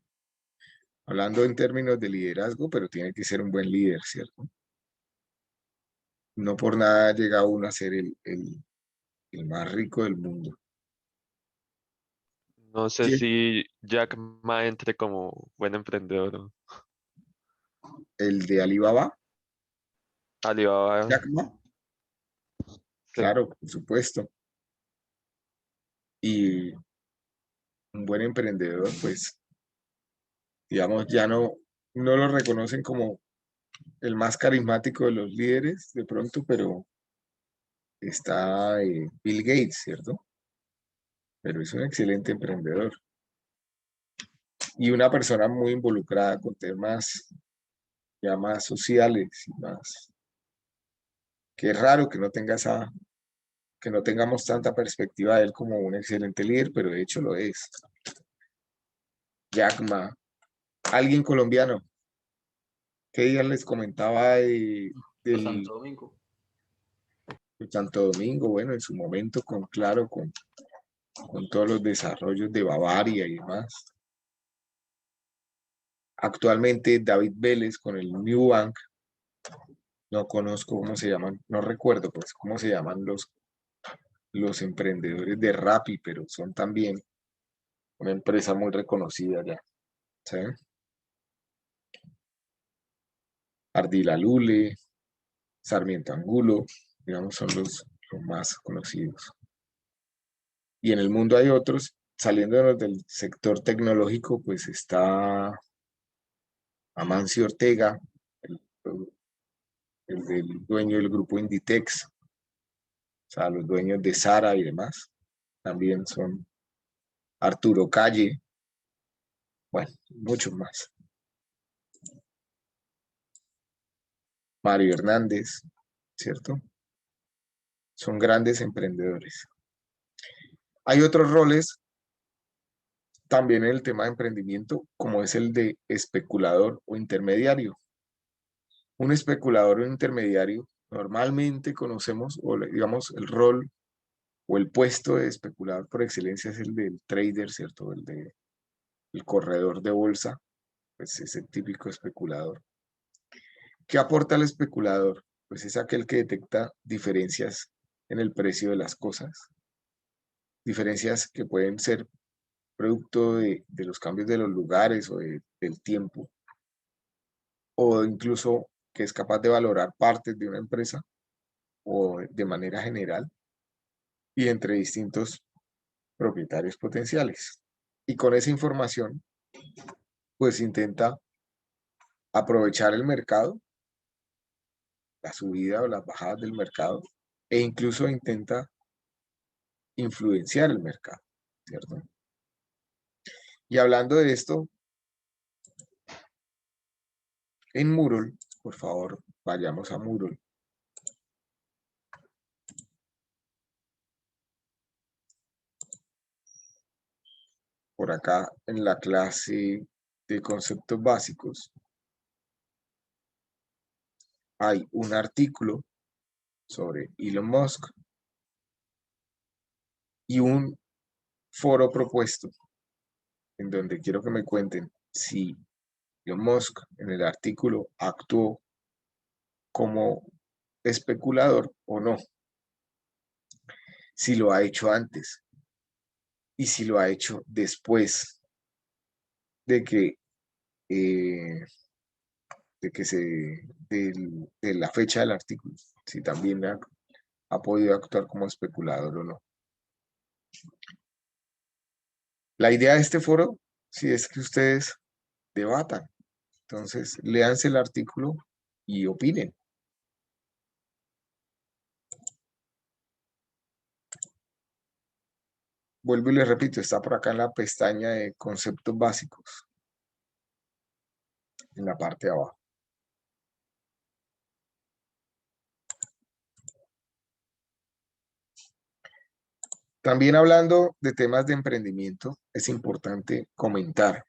hablando en términos de liderazgo, pero tiene que ser un buen líder, ¿cierto? No por nada llega uno a ser el más rico del mundo. No sé Jeff, si Jack Ma entre como buen emprendedor. ¿No? el de Alibaba, Alibaba, Jack Ma, sí. claro, por supuesto. Y un buen emprendedor, pues, digamos, ya no lo reconocen como el más carismático de los líderes, de pronto, pero está Bill Gates, ¿cierto? Pero es un excelente emprendedor. y una persona muy involucrada con temas ya más sociales y más, que es raro que no tenga que no tengamos tanta perspectiva de él como un excelente líder, pero de hecho lo es. Jack Ma, alguien colombiano. ¿Qué día les comentaba De del Santo Domingo. de Santo Domingo? Bueno, en su momento, claro, con todos los desarrollos de Bavaria y demás. Actualmente David Vélez con el New Bank, no conozco cómo se llaman, no recuerdo pues cómo se llaman los emprendedores de Rappi, pero son también una empresa muy reconocida ya. ¿Sí? Ardila Lule, Sarmiento Angulo, digamos, son los más conocidos. Y en el mundo hay otros, saliéndonos del sector tecnológico, pues está Amancio Ortega, el, el dueño del grupo Inditex, o sea, los dueños de Zara y demás, también son Arturo Calle, bueno, muchos más. Mario Hernández, ¿cierto? Son grandes emprendedores. Hay otros roles también en el tema de emprendimiento, como es el de especulador o intermediario. Un especulador o intermediario, normalmente conocemos, o digamos, el rol o el puesto de especulador por excelencia es el del trader, ¿cierto? El corredor de bolsa, pues es el típico especulador. ¿Qué aporta el especulador? Pues es aquel que detecta diferencias en el precio de las cosas, diferencias que pueden ser producto de los cambios de los lugares o del tiempo, o incluso que es capaz de valorar partes de una empresa o de manera general y entre distintos propietarios potenciales. Y con esa información, pues intenta aprovechar el mercado, la subida o las bajadas del mercado, e incluso intenta influenciar el mercado, ¿cierto? Y hablando de esto, en Moodle, por favor, vayamos a Moodle. Por acá en la clase de conceptos básicos hay un artículo sobre Elon Musk y un foro propuesto en donde quiero que me cuenten si Elon Musk en el artículo actuó como especulador o no, si lo ha hecho antes y si lo ha hecho después de que de la fecha del artículo, si también ha podido actuar como especulador o no. La idea de este foro, si es que ustedes debatan, entonces léanse el artículo y opinen. Vuelvo y les repito, está por acá en la pestaña de conceptos básicos, en la parte de abajo. También hablando de temas de emprendimiento, es importante comentar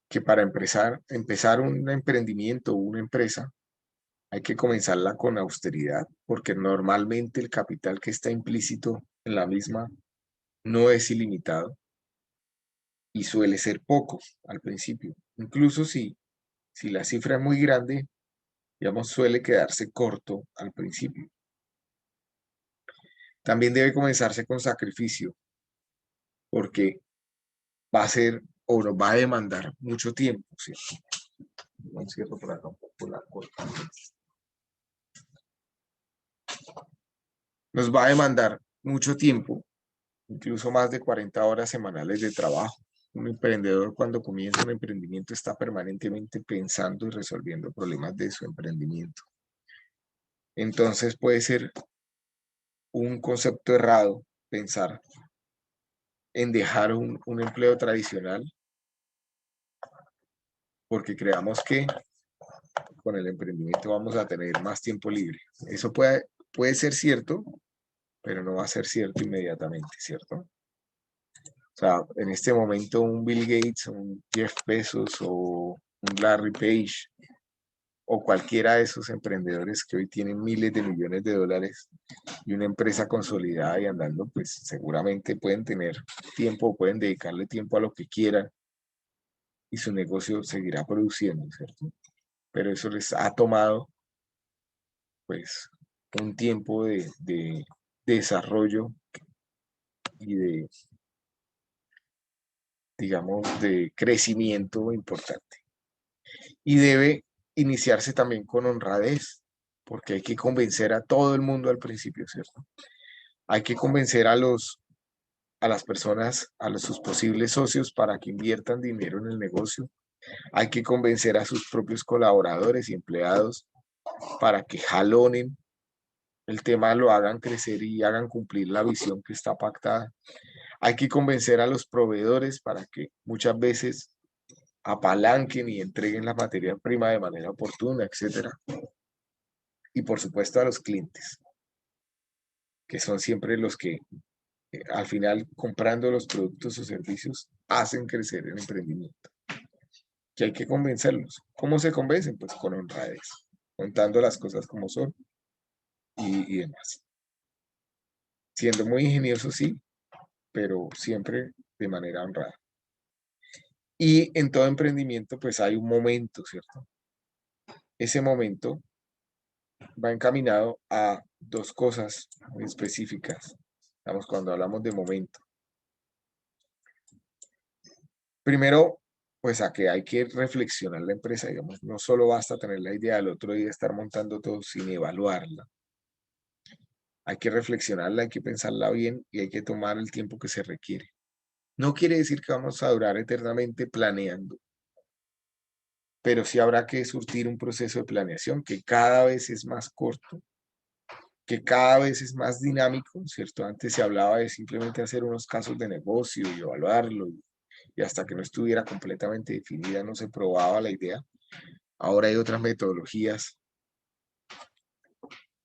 que para empezar un emprendimiento o una empresa, hay que comenzarla con austeridad, porque normalmente el capital que está implícito en la misma no es ilimitado y suele ser poco al principio. Incluso si la cifra es muy grande, digamos, suele quedarse corto al principio. También debe comenzarse con sacrificio, porque va a ser o nos va a demandar mucho tiempo, ¿cierto? Lo encierro por acá un poco la corta. Nos va a demandar mucho tiempo, incluso más de 40 horas semanales de trabajo. Un emprendedor cuando comienza un emprendimiento está permanentemente pensando y resolviendo problemas de su emprendimiento. Entonces puede ser un concepto errado pensar en dejar un empleo tradicional, porque creamos que con el emprendimiento vamos a tener más tiempo libre. Eso puede ser cierto, pero no va a ser cierto inmediatamente, ¿cierto? O sea, en este momento un Bill Gates, un Jeff Bezos o un Larry Page o cualquiera de esos emprendedores que hoy tienen miles de millones de dólares y una empresa consolidada y andando, pues seguramente pueden tener tiempo, pueden dedicarle tiempo a lo que quieran y su negocio seguirá produciendo, ¿cierto? Pero eso les ha tomado, pues, un tiempo de desarrollo y de, digamos, de crecimiento importante. Y debe iniciarse también con honradez, porque hay que convencer a todo el mundo al principio, ¿cierto? Hay que convencer a las personas, sus posibles socios para que inviertan dinero en el negocio. Hay que convencer a sus propios colaboradores y empleados para que jalonen el tema, lo hagan crecer y hagan cumplir la visión que está pactada. Hay que convencer a los proveedores para que muchas veces apalanquen y entreguen la materia prima de manera oportuna, etcétera. Y por supuesto a los clientes, que son siempre los que al final, comprando los productos o servicios, hacen crecer el emprendimiento. Que hay que convencerlos. ¿Cómo se convencen? Pues con honradez, contando las cosas como son y demás. Siendo muy ingenioso, sí, pero siempre de manera honrada. Y en todo emprendimiento, pues hay un momento, ¿cierto? Ese momento va encaminado a dos cosas muy específicas. Digamos, cuando hablamos de momento. Primero, pues a que hay que reflexionar la empresa, digamos, no solo basta tener la idea del otro día estar montando todo sin evaluarla. Hay que reflexionarla, hay que pensarla bien y hay que tomar el tiempo que se requiere. No quiere decir que vamos a durar eternamente planeando, pero sí habrá que surtir un proceso de planeación que cada vez es más corto, que cada vez es más dinámico, ¿cierto? Antes se hablaba de simplemente hacer unos casos de negocio y evaluarlo y hasta que no estuviera completamente definida no se probaba la idea. Ahora hay otras metodologías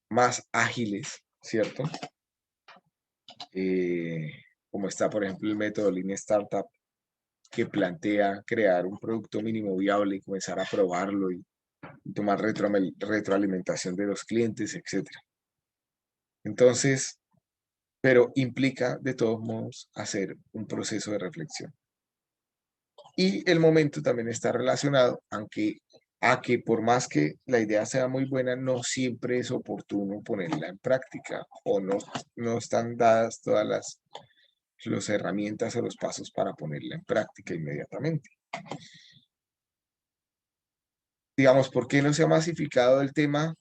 más ágiles, ¿cierto? Como está, por ejemplo, el método Lean Startup, que plantea crear un producto mínimo viable y comenzar a probarlo y tomar retroalimentación de los clientes, etc. Entonces, pero implica de todos modos hacer un proceso de reflexión. Y el momento también está relacionado a que por más que la idea sea muy buena, no siempre es oportuno ponerla en práctica o no están dadas todas las herramientas o los pasos para ponerla en práctica inmediatamente. Digamos, ¿por qué no se ha masificado el tema?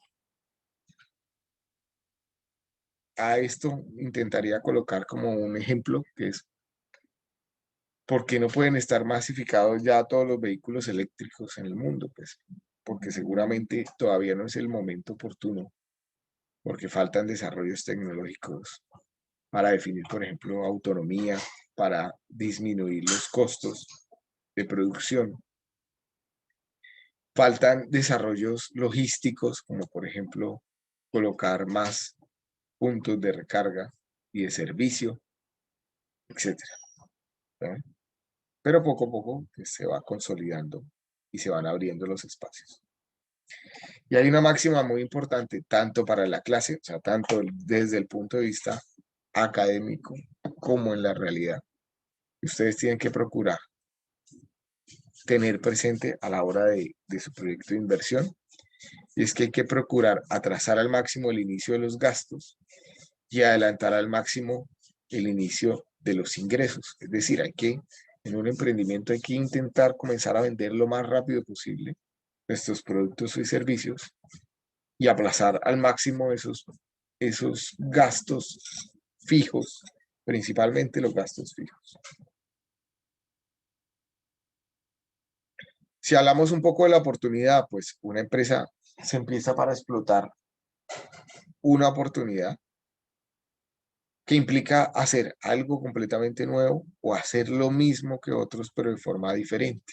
A esto intentaría colocar como un ejemplo, que es ¿por qué no pueden estar masificados ya todos los vehículos eléctricos en el mundo? Pues porque seguramente todavía no es el momento oportuno, porque faltan desarrollos tecnológicos para definir, por ejemplo, autonomía, para disminuir los costos de producción. Faltan desarrollos logísticos, como por ejemplo, colocar más puntos de recarga y de servicio, etcétera, ¿no? Pero poco a poco pues, se va consolidando y se van abriendo los espacios. Y hay una máxima muy importante, tanto para la clase, o sea, tanto desde el punto de vista académico como en la realidad. Ustedes tienen que procurar tener presente a la hora de su proyecto de inversión, y es que hay que procurar atrasar al máximo el inicio de los gastos y adelantar al máximo el inicio de los ingresos. Es decir, en un emprendimiento hay que intentar comenzar a vender lo más rápido posible nuestros productos y servicios y aplazar al máximo esos gastos fijos, principalmente los gastos fijos. Si hablamos un poco de la oportunidad, pues una empresa se empieza para explotar una oportunidad que implica hacer algo completamente nuevo o hacer lo mismo que otros, pero de forma diferente.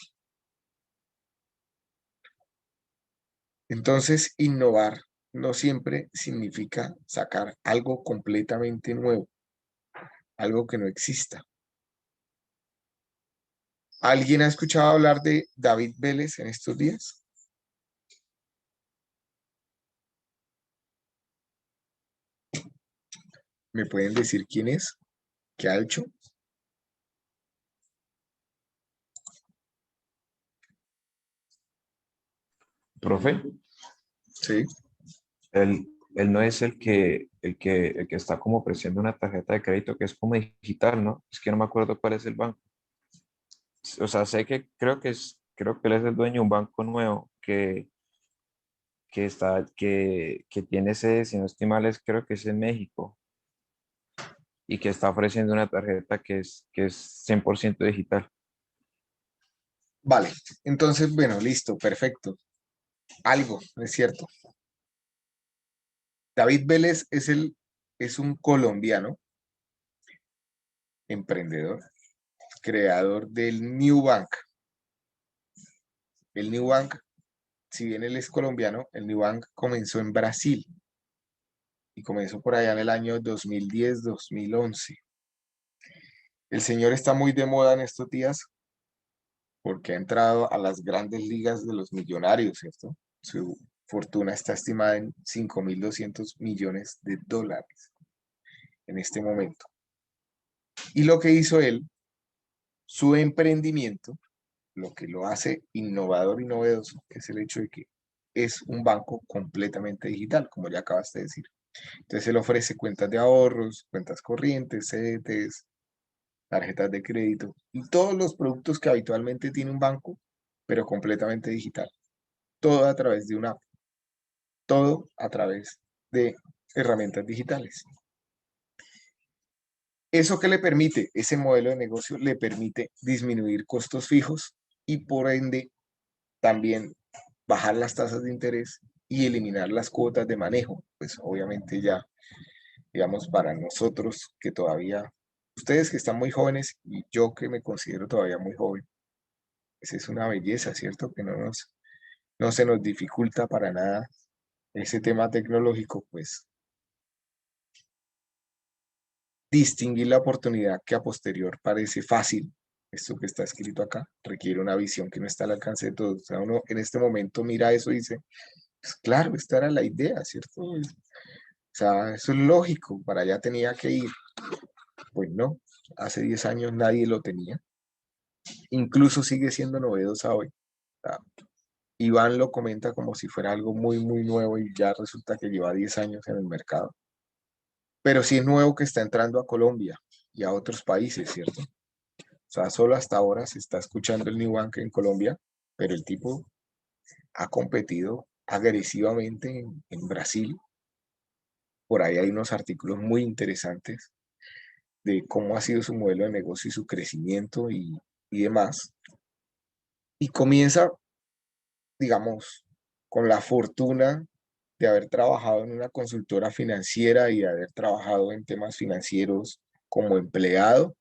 Entonces, innovar no siempre significa sacar algo completamente nuevo, algo que no exista. ¿Alguien ha escuchado hablar de David Vélez en estos días? ¿Me pueden decir quién es? ¿Qué ha hecho? Profe, Sí. él no es el que está como ofreciendo una tarjeta de crédito que es como digital, ¿no? Es que no me acuerdo cuál es el banco. O sea, creo que él es el dueño de un banco nuevo que tiene sede, si no estoy mal, creo que es en México y que está ofreciendo una tarjeta que es 100% digital. Vale, entonces, bueno, listo, perfecto. Algo, es cierto. David Vélez es un colombiano emprendedor, creador del New Bank. El New Bank, si bien él es colombiano, el New Bank comenzó en Brasil y comenzó por allá en el año 2010-2011. El señor está muy de moda en estos días porque ha entrado a las grandes ligas de los millonarios, ¿cierto? Su fortuna está estimada en 5.200 millones de dólares en este momento. Y lo que hizo él, su emprendimiento, lo que lo hace innovador y novedoso, es el hecho de que es un banco completamente digital, como ya acabaste de decir. Entonces él ofrece cuentas de ahorros, cuentas corrientes, CDTs, tarjetas de crédito y todos los productos que habitualmente tiene un banco, pero completamente digital. Todo a través de una app, todo a través de herramientas digitales. ¿Eso qué le permite? Ese modelo de negocio le permite disminuir costos fijos y por ende también bajar las tasas de interés y eliminar las cuotas de manejo. Pues obviamente ya, digamos, para nosotros que todavía, ustedes que están muy jóvenes y yo que me considero todavía muy joven, pues es una belleza, ¿cierto? Que no se nos dificulta para nada ese tema tecnológico, pues distinguir la oportunidad que a posterior parece fácil. Esto que está escrito acá requiere una visión que no está al alcance de todos. O sea, uno en este momento mira eso y dice, pues claro, esta era la idea, ¿cierto? O sea, eso es lógico, para allá tenía que ir. Pues no, hace 10 años nadie lo tenía. Incluso sigue siendo novedosa hoy. O sea, Iván lo comenta como si fuera algo muy, muy nuevo y ya resulta que lleva 10 años en el mercado. Pero sí es nuevo que está entrando a Colombia y a otros países, ¿cierto? O sea, solo hasta ahora se está escuchando el New Bank en Colombia, pero el tipo ha competido agresivamente en Brasil. Por ahí hay unos artículos muy interesantes de cómo ha sido su modelo de negocio y su crecimiento y demás. Y comienza, digamos, con la fortuna de haber trabajado en una consultora financiera y de haber trabajado en temas financieros como empleado.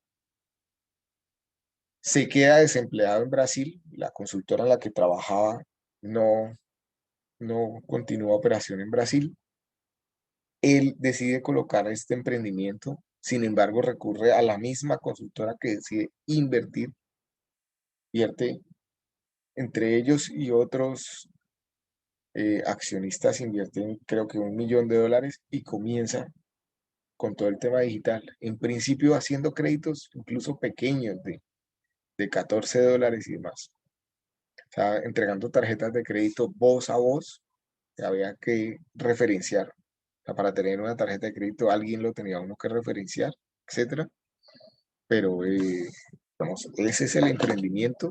Se queda desempleado en Brasil, la consultora en la que trabajaba no continúa operación en Brasil. Él decide colocar este emprendimiento, sin embargo recurre a la misma consultora que decide invertir, invierte entre ellos y otros accionistas, invierten creo que $1.000.000 y comienza con todo el tema digital. En principio haciendo créditos incluso pequeños de $14 y demás. O sea, entregando tarjetas de crédito voz a voz, que había que referenciar. O sea, para tener una tarjeta de crédito alguien lo tenía uno que referenciar, etcétera. Pero, vamos, ese es el emprendimiento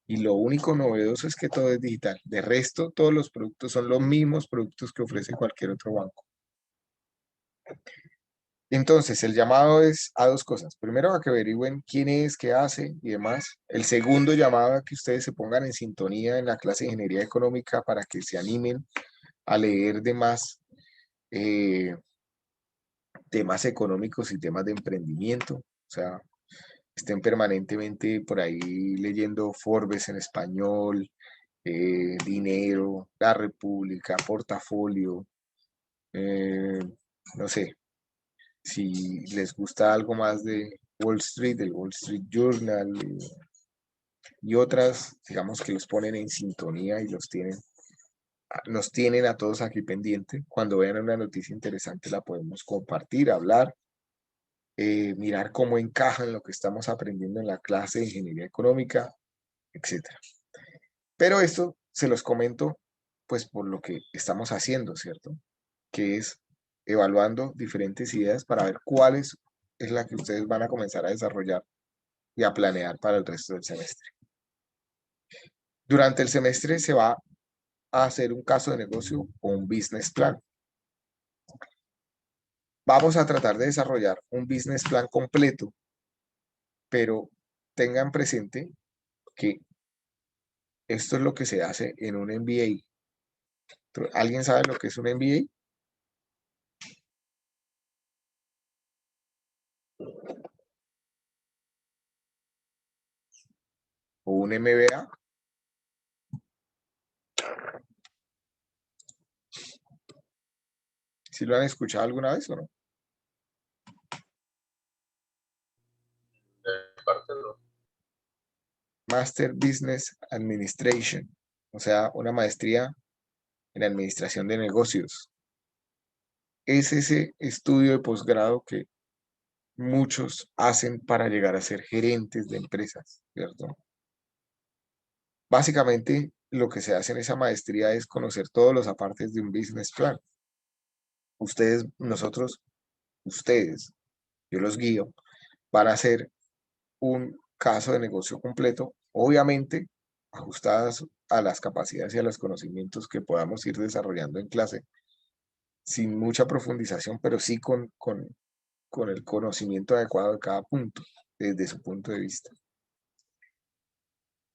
y lo único novedoso es que todo es digital. De resto, todos los productos son los mismos productos que ofrece cualquier otro banco. Entonces, el llamado es a dos cosas. Primero, a que averigüen quién es, qué hace y demás. El segundo llamado a que ustedes se pongan en sintonía en la clase de Ingeniería Económica para que se animen a leer de más temas económicos y temas de emprendimiento. O sea, estén permanentemente por ahí leyendo Forbes en español, Dinero, La República, Portafolio, no sé, si les gusta algo más de Wall Street, el Wall Street Journal y otras, digamos que los ponen en sintonía y nos tienen a todos aquí pendiente. Cuando vean una noticia interesante la podemos compartir, hablar, mirar cómo encaja en lo que estamos aprendiendo en la clase de ingeniería económica, etcétera. Pero esto se los comento pues por lo que estamos haciendo, ¿cierto? Que es evaluando diferentes ideas para ver cuál es la que ustedes van a comenzar a desarrollar y a planear para el resto del semestre. Durante el semestre se va a hacer un caso de negocio o un business plan. Vamos a tratar de desarrollar un business plan completo, pero tengan presente que esto es lo que se hace en un MBA. ¿Alguien sabe lo que es un MBA? ¿O un MBA? ¿Sí lo han escuchado alguna vez o no? Parte no. Master Business Administration, o sea, una maestría en administración de negocios. Es ese estudio de posgrado que muchos hacen para llegar a ser gerentes de empresas, ¿cierto? Básicamente, lo que se hace en esa maestría es conocer todos los apartes de un business plan. Ustedes, yo los guío, van a hacer un caso de negocio completo, obviamente ajustadas a las capacidades y a los conocimientos que podamos ir desarrollando en clase, sin mucha profundización, pero sí con el conocimiento adecuado de cada punto, desde su punto de vista.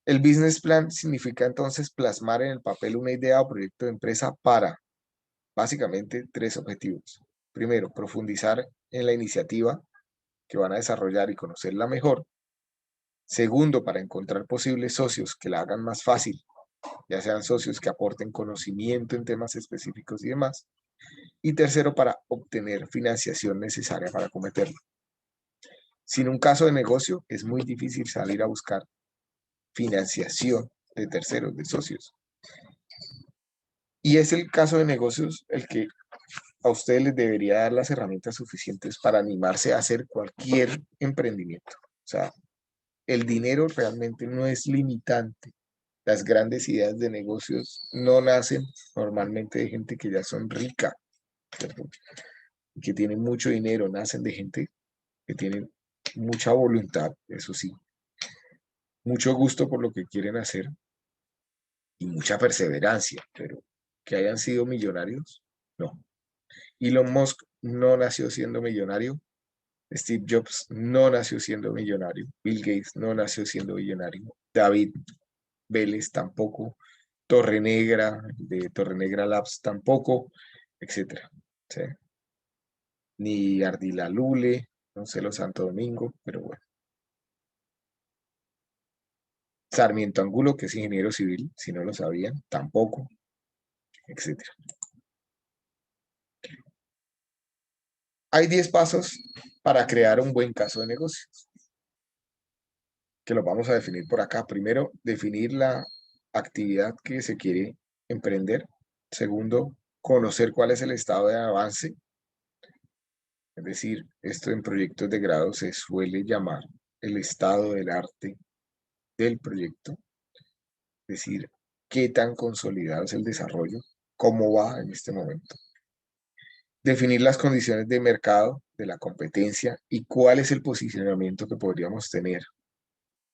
El business plan significa entonces plasmar en el papel una idea o proyecto de empresa para, básicamente, 3 objetivos. Primero, profundizar en la iniciativa que van a desarrollar y conocerla mejor. Segundo, para encontrar posibles socios que la hagan más fácil, ya sean socios que aporten conocimiento en temas específicos y demás. Y tercero, para obtener financiación necesaria para acometerlo. Sin un caso de negocio, es muy difícil salir a buscar financiación de terceros, de socios. Y es el caso de negocios el que a ustedes les debería dar las herramientas suficientes para animarse a hacer cualquier emprendimiento. O sea, el dinero realmente no es limitante. Las grandes ideas de negocios no nacen normalmente de gente que ya son rica, ¿cierto? Que tienen mucho dinero, nacen de gente que tienen mucha voluntad, eso sí, mucho gusto por lo que quieren hacer y mucha perseverancia, pero que hayan sido millonarios, no. Elon Musk no nació siendo millonario, Steve Jobs no nació siendo millonario, Bill Gates no nació siendo millonario, David Vélez tampoco, Torre Negra, de Torre Negra Labs tampoco, etcétera. ¿Sí? Ni Ardila Lule, no sé, los Santo Domingo, pero bueno. Sarmiento Angulo, que es ingeniero civil, si no lo sabían, tampoco, etcétera. Hay 10 pasos para crear un buen caso de negocios, que los vamos a definir por acá. Primero, definir la actividad que se quiere emprender. Segundo, conocer cuál es el estado de avance. Es decir, esto en proyectos de grado se suele llamar el estado del arte del proyecto. Es decir, qué tan consolidado es el desarrollo, cómo va en este momento. Definir las condiciones de mercado, de la competencia y cuál es el posicionamiento que podríamos tener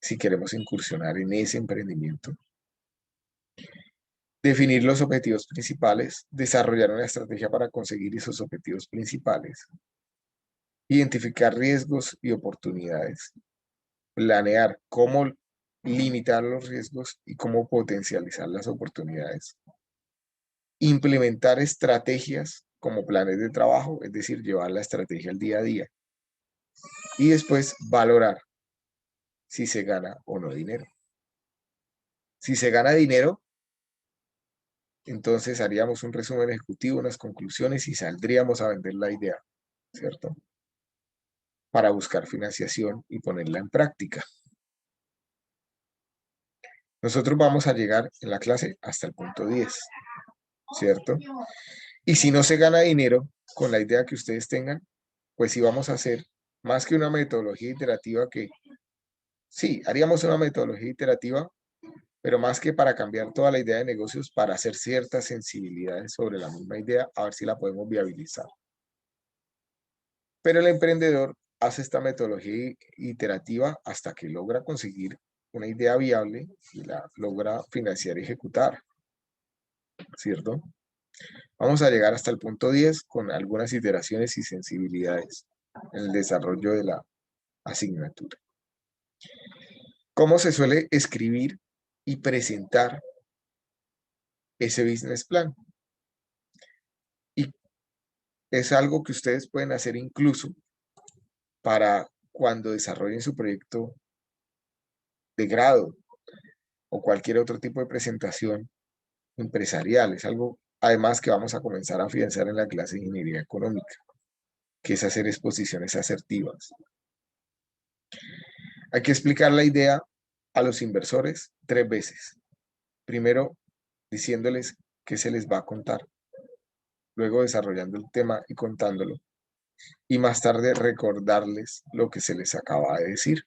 si queremos incursionar en ese emprendimiento. Definir los objetivos principales, desarrollar una estrategia para conseguir esos objetivos principales. Identificar riesgos y oportunidades. Planear cómo limitar los riesgos y cómo potencializar las oportunidades. Implementar estrategias como planes de trabajo, es decir, llevar la estrategia al día a día. Y después valorar si se gana o no dinero. Si se gana dinero, entonces haríamos un resumen ejecutivo, unas conclusiones y saldríamos a vender la idea, ¿cierto? Para buscar financiación y ponerla en práctica. Nosotros vamos a llegar en la clase hasta el punto 10, ¿cierto? Y si no se gana dinero con la idea que ustedes tengan, pues sí vamos a hacer más que una metodología iterativa que, sí, haríamos una metodología iterativa, pero más que para cambiar toda la idea de negocios, para hacer ciertas sensibilidades sobre la misma idea, a ver si la podemos viabilizar. Pero el emprendedor hace esta metodología iterativa hasta que logra conseguir una idea viable y la logra financiar y ejecutar, ¿cierto? Vamos a llegar hasta el punto 10 con algunas iteraciones y sensibilidades en el desarrollo de la asignatura. ¿Cómo se suele escribir y presentar ese business plan? Y es algo que ustedes pueden hacer incluso para cuando desarrollen su proyecto de grado o cualquier otro tipo de presentación empresarial. Es algo, además, que vamos a comenzar a afianzar en la clase de Ingeniería Económica, que es hacer exposiciones asertivas. Hay que explicar la idea a los inversores 3 veces. Primero, diciéndoles qué se les va a contar. Luego, desarrollando el tema y contándolo. Y más tarde, recordarles lo que se les acaba de decir.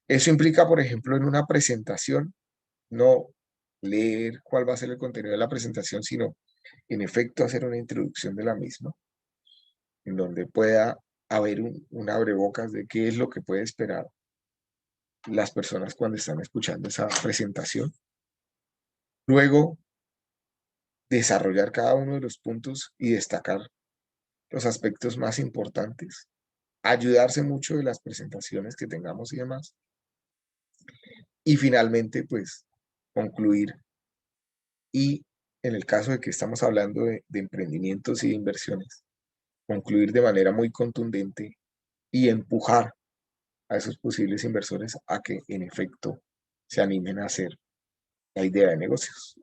Eso implica, por ejemplo, en una presentación, no leer cuál va a ser el contenido de la presentación, sino, en efecto, hacer una introducción de la misma, en donde pueda haber un abrebocas de qué es lo que puede esperar las personas cuando están escuchando esa presentación. Luego, desarrollar cada uno de los puntos y destacar los aspectos más importantes. Ayudarse mucho de las presentaciones que tengamos y demás. Y finalmente, pues, concluir. Y en el caso de que estamos hablando de emprendimientos y de inversiones, concluir de manera muy contundente y empujar a esos posibles inversores a que en efecto se animen a hacer la idea de negocios.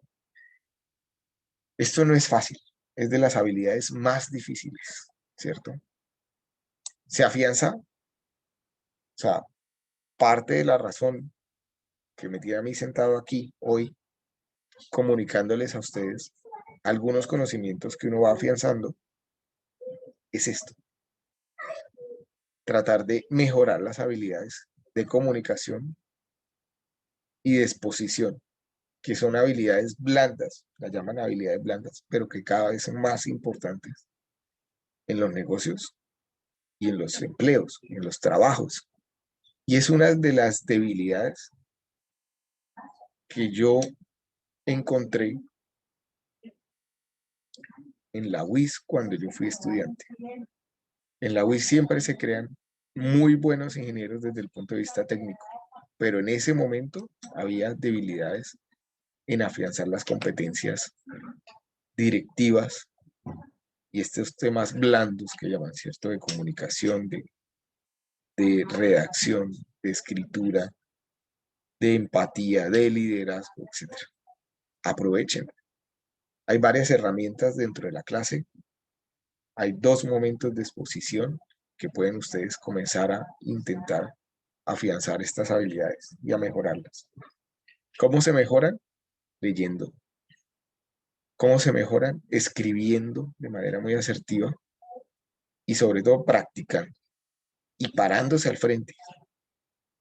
Esto no es fácil, es de las habilidades más difíciles, ¿cierto? Se afianza, o sea, parte de la razón que me tiene a mí sentado aquí hoy, comunicándoles a ustedes algunos conocimientos que uno va afianzando, es esto. Tratar de mejorar las habilidades de comunicación y de exposición, que son habilidades blandas, las llaman habilidades blandas, pero que cada vez son más importantes en los negocios y en los empleos, y en los trabajos. Y es una de las debilidades que yo encontré en la UIS cuando yo fui estudiante. En la UIS siempre se crean muy buenos ingenieros desde el punto de vista técnico, pero en ese momento había debilidades en afianzar las competencias directivas y estos temas blandos que llaman, ¿cierto?, de comunicación, de redacción, de escritura, de empatía, de liderazgo, etc. Aprovechen. Hay varias herramientas dentro de la clase. Hay 2 momentos de exposición que pueden ustedes comenzar a intentar afianzar estas habilidades y a mejorarlas. ¿Cómo se mejoran? Leyendo. ¿Cómo se mejoran? Escribiendo de manera muy asertiva y sobre todo practicando y parándose al frente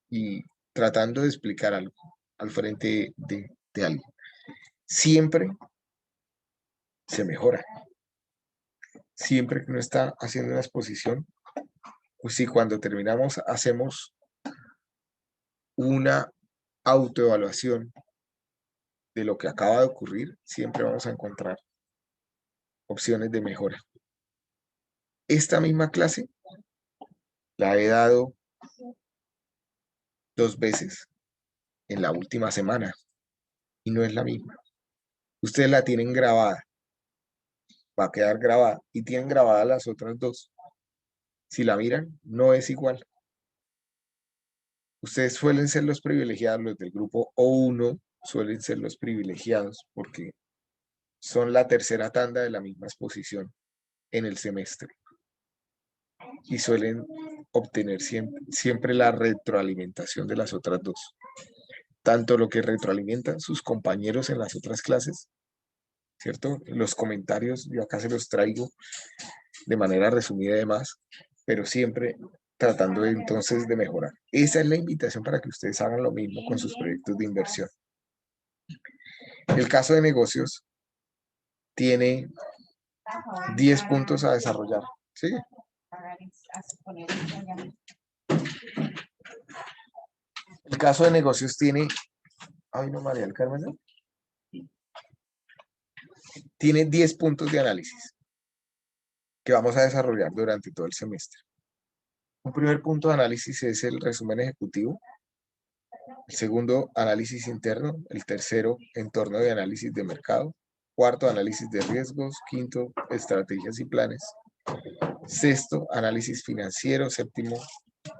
y tratando de explicar algo al frente de alguien. Siempre se mejora. Siempre que uno está haciendo una exposición, pues sí, cuando terminamos hacemos una autoevaluación de lo que acaba de ocurrir, siempre vamos a encontrar opciones de mejora. Esta misma clase la he dado 2 veces en la última semana y no es la misma. Ustedes la tienen grabada, va a quedar grabada y tienen grabadas las otras dos. Si la miran, no es igual. Ustedes suelen ser los privilegiados, los del grupo O1 suelen ser los privilegiados porque son la tercera tanda de la misma exposición en el semestre y suelen obtener siempre la retroalimentación de las otras dos. Tanto lo que retroalimentan sus compañeros en las otras clases, ¿cierto? Los comentarios, yo acá se los traigo de manera resumida además, pero siempre tratando entonces de mejorar. Esa es la invitación para que ustedes hagan lo mismo con sus proyectos de inversión. El caso de negocios tiene 10 puntos a desarrollar. ¿Sí? El caso de negocios tiene, ay no, María del Carmen, ¿no? Tiene 10 puntos de análisis que vamos a desarrollar durante todo el semestre. Un primer punto de análisis es el resumen ejecutivo. El segundo, análisis interno. El tercero, entorno de análisis de mercado. Cuarto, análisis de riesgos. Quinto, estrategias y planes. Sexto, análisis financiero. Séptimo,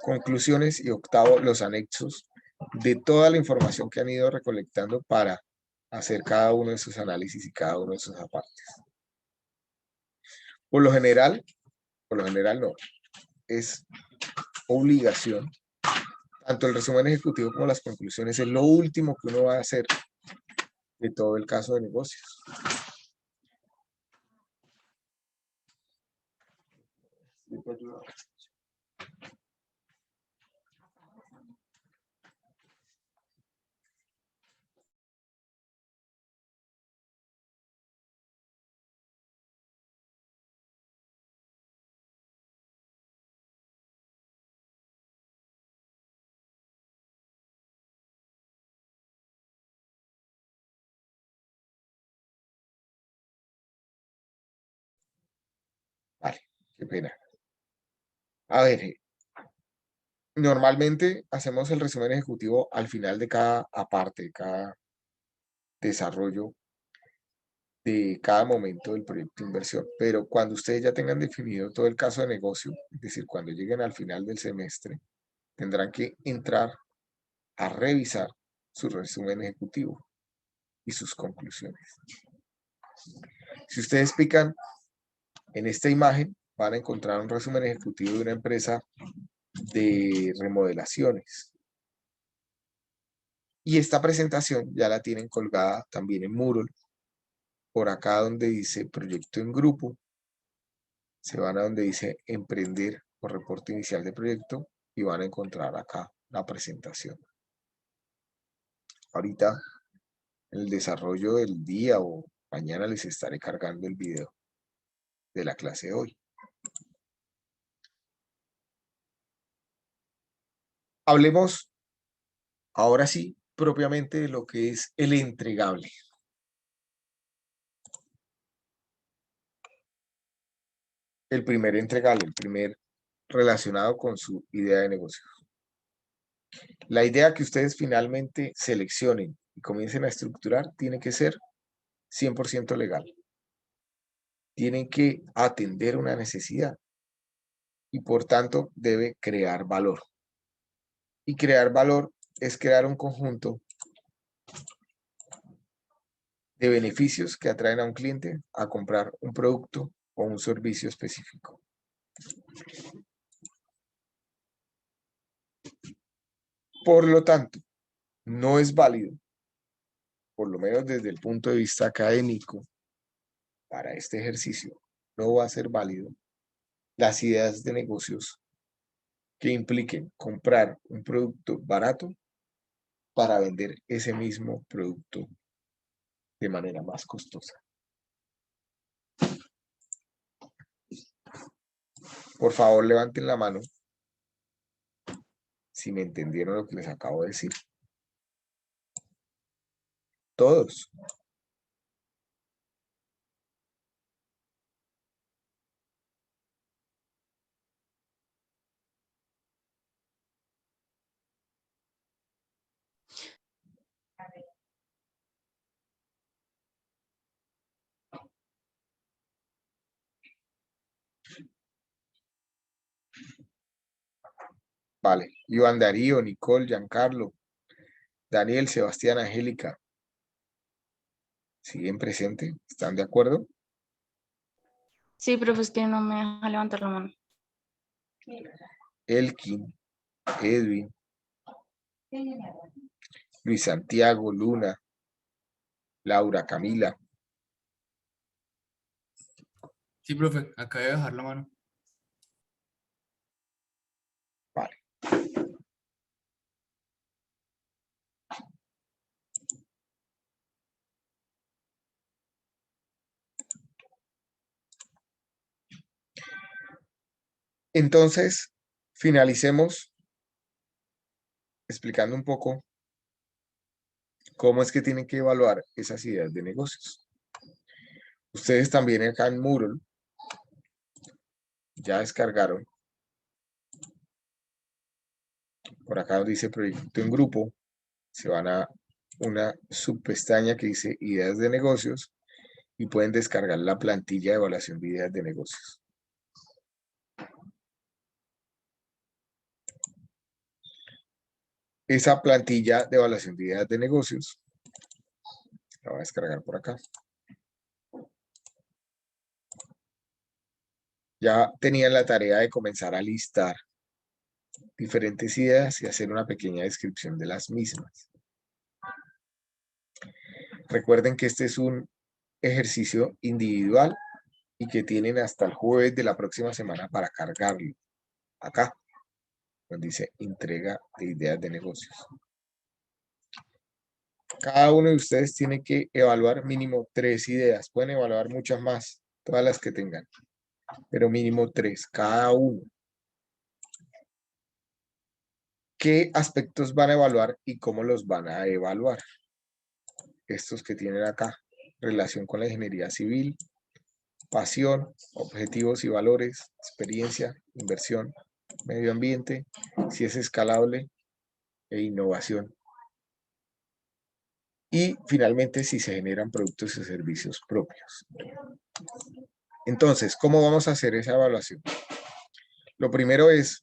conclusiones. Y octavo, los anexos de toda la información que han ido recolectando para hacer cada uno de sus análisis y cada uno de sus apartes. Por lo general no, es obligación. Tanto el resumen ejecutivo como las conclusiones es lo último que uno va a hacer de todo el caso de negocios. Vale, qué pena. A ver, normalmente hacemos el resumen ejecutivo al final de cada aparte, de cada desarrollo, de cada momento del proyecto de inversión. Pero cuando ustedes ya tengan definido todo el caso de negocio, es decir, cuando lleguen al final del semestre, tendrán que entrar a revisar su resumen ejecutivo y sus conclusiones. Si ustedes pican en esta imagen, van a encontrar un resumen ejecutivo de una empresa de remodelaciones. Y esta presentación ya la tienen colgada también en Moodle. Por acá donde dice proyecto en grupo, se van a donde dice emprender o reporte inicial de proyecto y van a encontrar acá la presentación. Ahorita en el desarrollo del día o mañana les estaré cargando el video de la clase de hoy. Hablemos ahora sí propiamente de lo que es el entregable. El primer entregable, el primer relacionado con su idea de negocio. La idea que ustedes finalmente seleccionen y comiencen a estructurar tiene que ser 100% legal. Tienen que atender una necesidad y por tanto debe crear valor. Y crear valor es crear un conjunto de beneficios que atraen a un cliente a comprar un producto o un servicio específico. Por lo tanto, no es válido, por lo menos desde el punto de vista académico, para este ejercicio, no va a ser válido las ideas de negocios que impliquen comprar un producto barato para vender ese mismo producto de manera más costosa. Por favor, levanten la mano si me entendieron lo que les acabo de decir. Todos. Vale. Iván Darío, Nicole, Giancarlo, Daniel, Sebastián, Angélica. ¿Siguen presente? ¿Están de acuerdo? Sí, profe, es que no me deja levantar la mano. Elkin, Edwin, Luis Santiago, Luna, Laura, Camila. Sí, profe, acabé de bajar la mano. Vale. Entonces, finalicemos explicando un poco cómo es que tienen que evaluar esas ideas de negocios. Ustedes también acá en Moodle ya descargaron. Por acá donde dice proyecto en grupo, se van a una subpestaña que dice ideas de negocios y pueden descargar la plantilla de evaluación de ideas de negocios. Esa plantilla de evaluación de ideas de negocios la voy a descargar por acá. Ya tenían la tarea de comenzar a listar diferentes ideas y hacer una pequeña descripción de las mismas. Recuerden que este es un ejercicio individual y que tienen hasta el jueves de la próxima semana para cargarlo. Acá, donde dice entrega de ideas de negocios. Cada uno de ustedes tiene que evaluar mínimo 3 ideas. Pueden evaluar muchas más, todas las que tengan, pero mínimo 3, cada uno. ¿Qué aspectos van a evaluar y cómo los van a evaluar? Estos que tienen acá, relación con la ingeniería civil, pasión, objetivos y valores, experiencia, inversión, medio ambiente, si es escalable e innovación. Y finalmente, si se generan productos y servicios propios. Entonces, ¿cómo vamos a hacer esa evaluación? Lo primero es,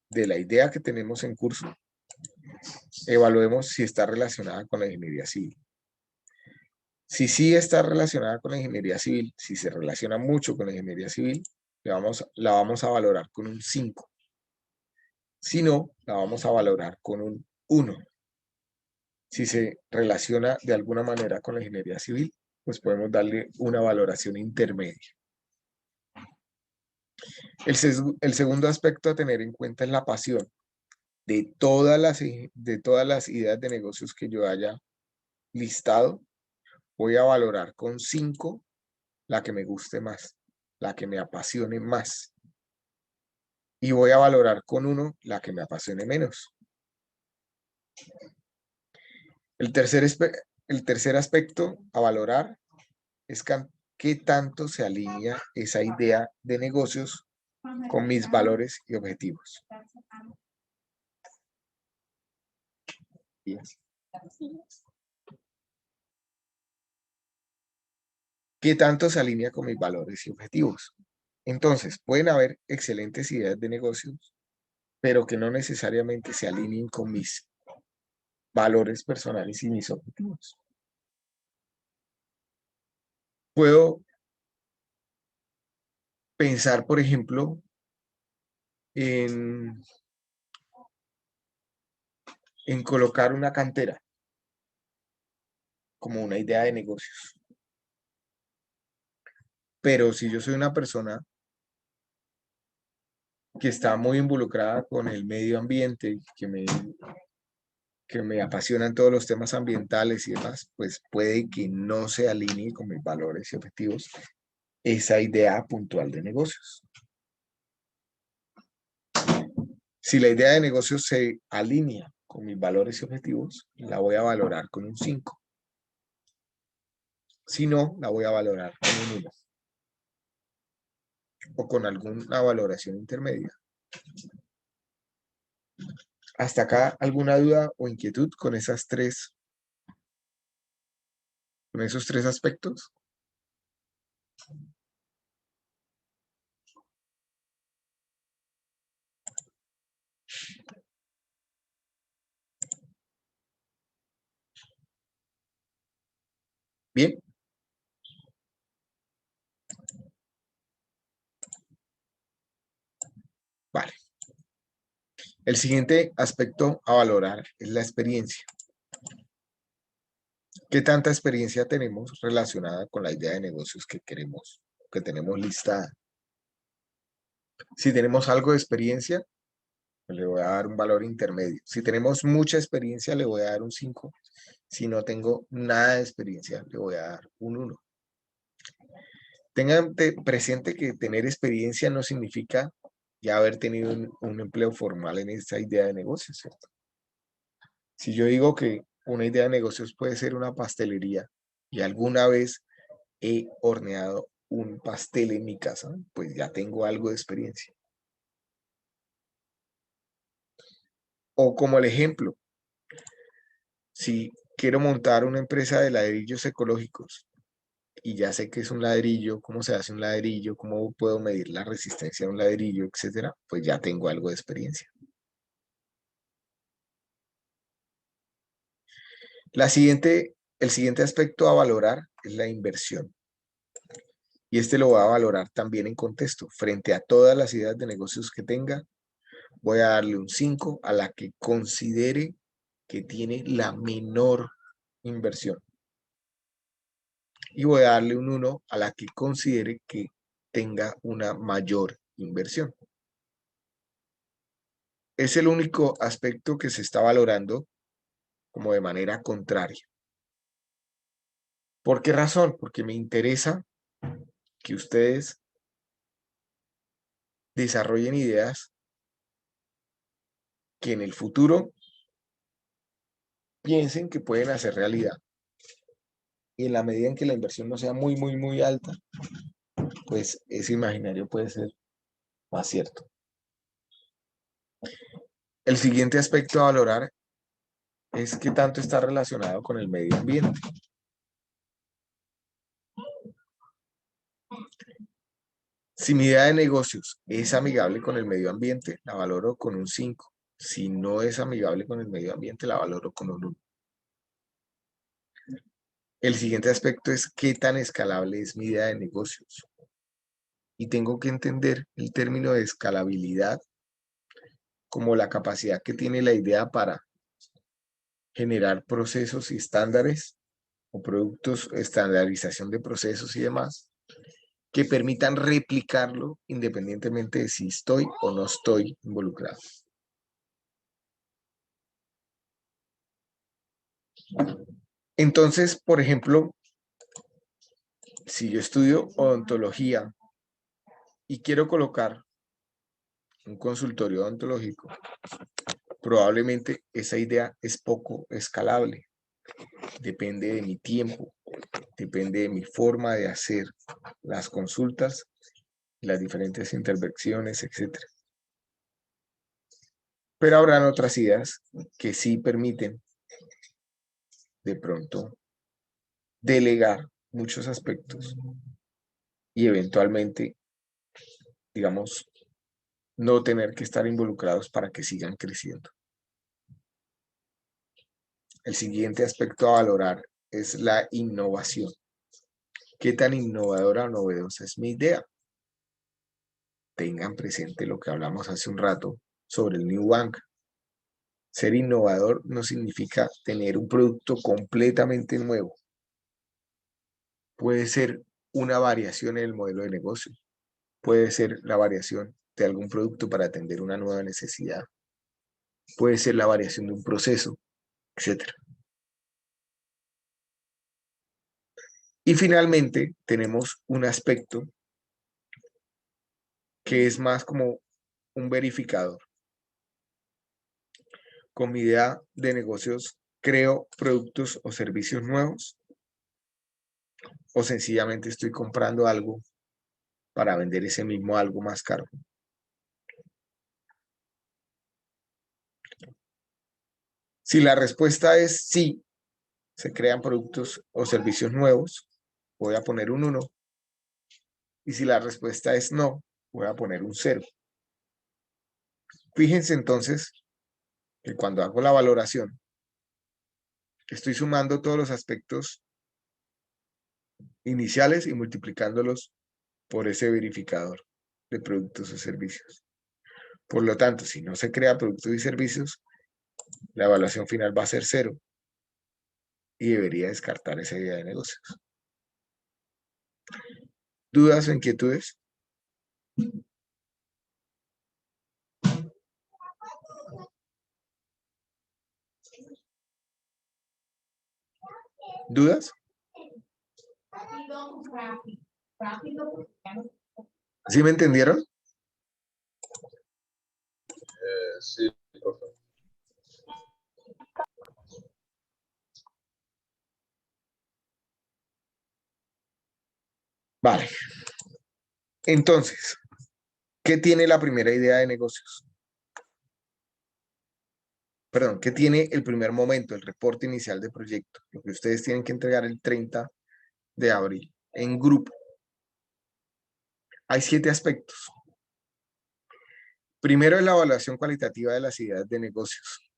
de la idea que tenemos en curso, evaluemos si está relacionada con la ingeniería civil. Si sí está relacionada con la ingeniería civil, si se relaciona mucho con la ingeniería civil, la vamos a valorar con un 5. Si no, la vamos a valorar con un 1. Si se relaciona de alguna manera con la ingeniería civil, pues podemos darle una valoración intermedia. El segundo aspecto a tener en cuenta es la pasión. De todas las ideas de negocios que yo haya listado, voy a valorar con 5 la que me guste más, la que me apasione más. Y voy a valorar con 1 la que me apasione menos. El tercer aspecto a valorar es qué tanto se alinea esa idea de negocios con mis valores y objetivos. ¿Qué tanto se alinea con mis valores y objetivos? Entonces, pueden haber excelentes ideas de negocios, pero que no necesariamente se alineen con mis valores personales y mis objetivos. Puedo pensar, por ejemplo, en colocar una cantera como una idea de negocios. Pero si yo soy una persona que está muy involucrada con el medio ambiente, que me apasionan todos los temas ambientales y demás, pues puede que no se alinee con mis valores y objetivos esa idea puntual de negocios. Si la idea de negocios se alinea con mis valores y objetivos, la voy a valorar con un 5. Si no, la voy a valorar con un 1. O con alguna valoración intermedia. ¿Hasta acá alguna duda o inquietud con esos 3 aspectos? Bien. Vale. El siguiente aspecto a valorar es la experiencia. ¿Qué tanta experiencia tenemos relacionada con la idea de negocios que queremos, que tenemos listada? Si tenemos algo de experiencia, le voy a dar un valor intermedio. Si tenemos mucha experiencia, le voy a dar un 5. Si no tengo nada de experiencia, le voy a dar un 1. Tengan presente que tener experiencia no significa ya haber tenido un empleo formal en esta idea de negocios, ¿cierto? Si yo digo que una idea de negocios puede ser una pastelería y alguna vez he horneado un pastel en mi casa, pues ya tengo algo de experiencia. O como el ejemplo, si quiero montar una empresa de ladrillos ecológicos y ya sé qué es un ladrillo, cómo se hace un ladrillo, cómo puedo medir la resistencia de un ladrillo, etcétera, pues ya tengo algo de experiencia. El siguiente aspecto a valorar es la inversión. Y este lo voy a valorar también en contexto. Frente a todas las ideas de negocios que tenga, voy a darle un 5 a la que considere que tiene la menor inversión. Y voy a darle un 1 a la que considere que tenga una mayor inversión. Es el único aspecto que se está valorando como de manera contraria. ¿Por qué razón? Porque me interesa que ustedes desarrollen ideas que en el futuro piensen que pueden hacer realidad. Y en la medida en que la inversión no sea muy alta, pues ese imaginario puede ser más cierto. El siguiente aspecto a valorar es qué tanto está relacionado con el medio ambiente. Si mi idea de negocios es amigable con el medio ambiente, la valoro con un 5. Si no es amigable con el medio ambiente, la valoro con un 1. El siguiente aspecto es qué tan escalable es mi idea de negocios. Y tengo que entender el término de escalabilidad como la capacidad que tiene la idea para generar procesos y estándares o productos, estandarización de procesos y demás, que permitan replicarlo independientemente de si estoy o no estoy involucrado. Entonces, por ejemplo, si yo estudio odontología y quiero colocar un consultorio odontológico, probablemente esa idea es poco escalable. Depende de mi tiempo, depende de mi forma de hacer las consultas, las diferentes intervenciones, etc. Pero habrán otras ideas que sí permiten de pronto delegar muchos aspectos y eventualmente, digamos, no tener que estar involucrados para que sigan creciendo. El siguiente aspecto a valorar es la innovación. ¿Qué tan innovadora o novedosa es mi idea? Tengan presente lo que hablamos hace un rato sobre el New Bank. Ser innovador no significa tener un producto completamente nuevo. Puede ser una variación en el modelo de negocio. Puede ser la variación de algún producto para atender una nueva necesidad. Puede ser la variación de un proceso, etc. Y finalmente tenemos un aspecto que es más como un verificador. Con mi idea de negocios, creo productos o servicios nuevos o sencillamente estoy comprando algo para vender ese mismo algo más caro. Si la respuesta es sí, se crean productos o servicios nuevos, voy a poner un 1. Y si la respuesta es no, voy a poner un 0. Fíjense entonces que cuando hago la valoración, estoy sumando todos los aspectos iniciales y multiplicándolos por ese verificador de productos o servicios. Por lo tanto, si no se crea productos y servicios, la evaluación final va a ser 0 y debería descartar esa idea de negocios. ¿Dudas o inquietudes? ¿Dudas? ¿Sí me entendieron? Sí, profe. Vale. Entonces, ¿qué tiene la primera idea de negocios? Perdón, ¿qué tiene el primer momento, el reporte inicial de proyecto? Lo que ustedes tienen que entregar el 30 de abril en grupo. Hay 7 aspectos. Primero es la evaluación cualitativa de las ideas de negocios.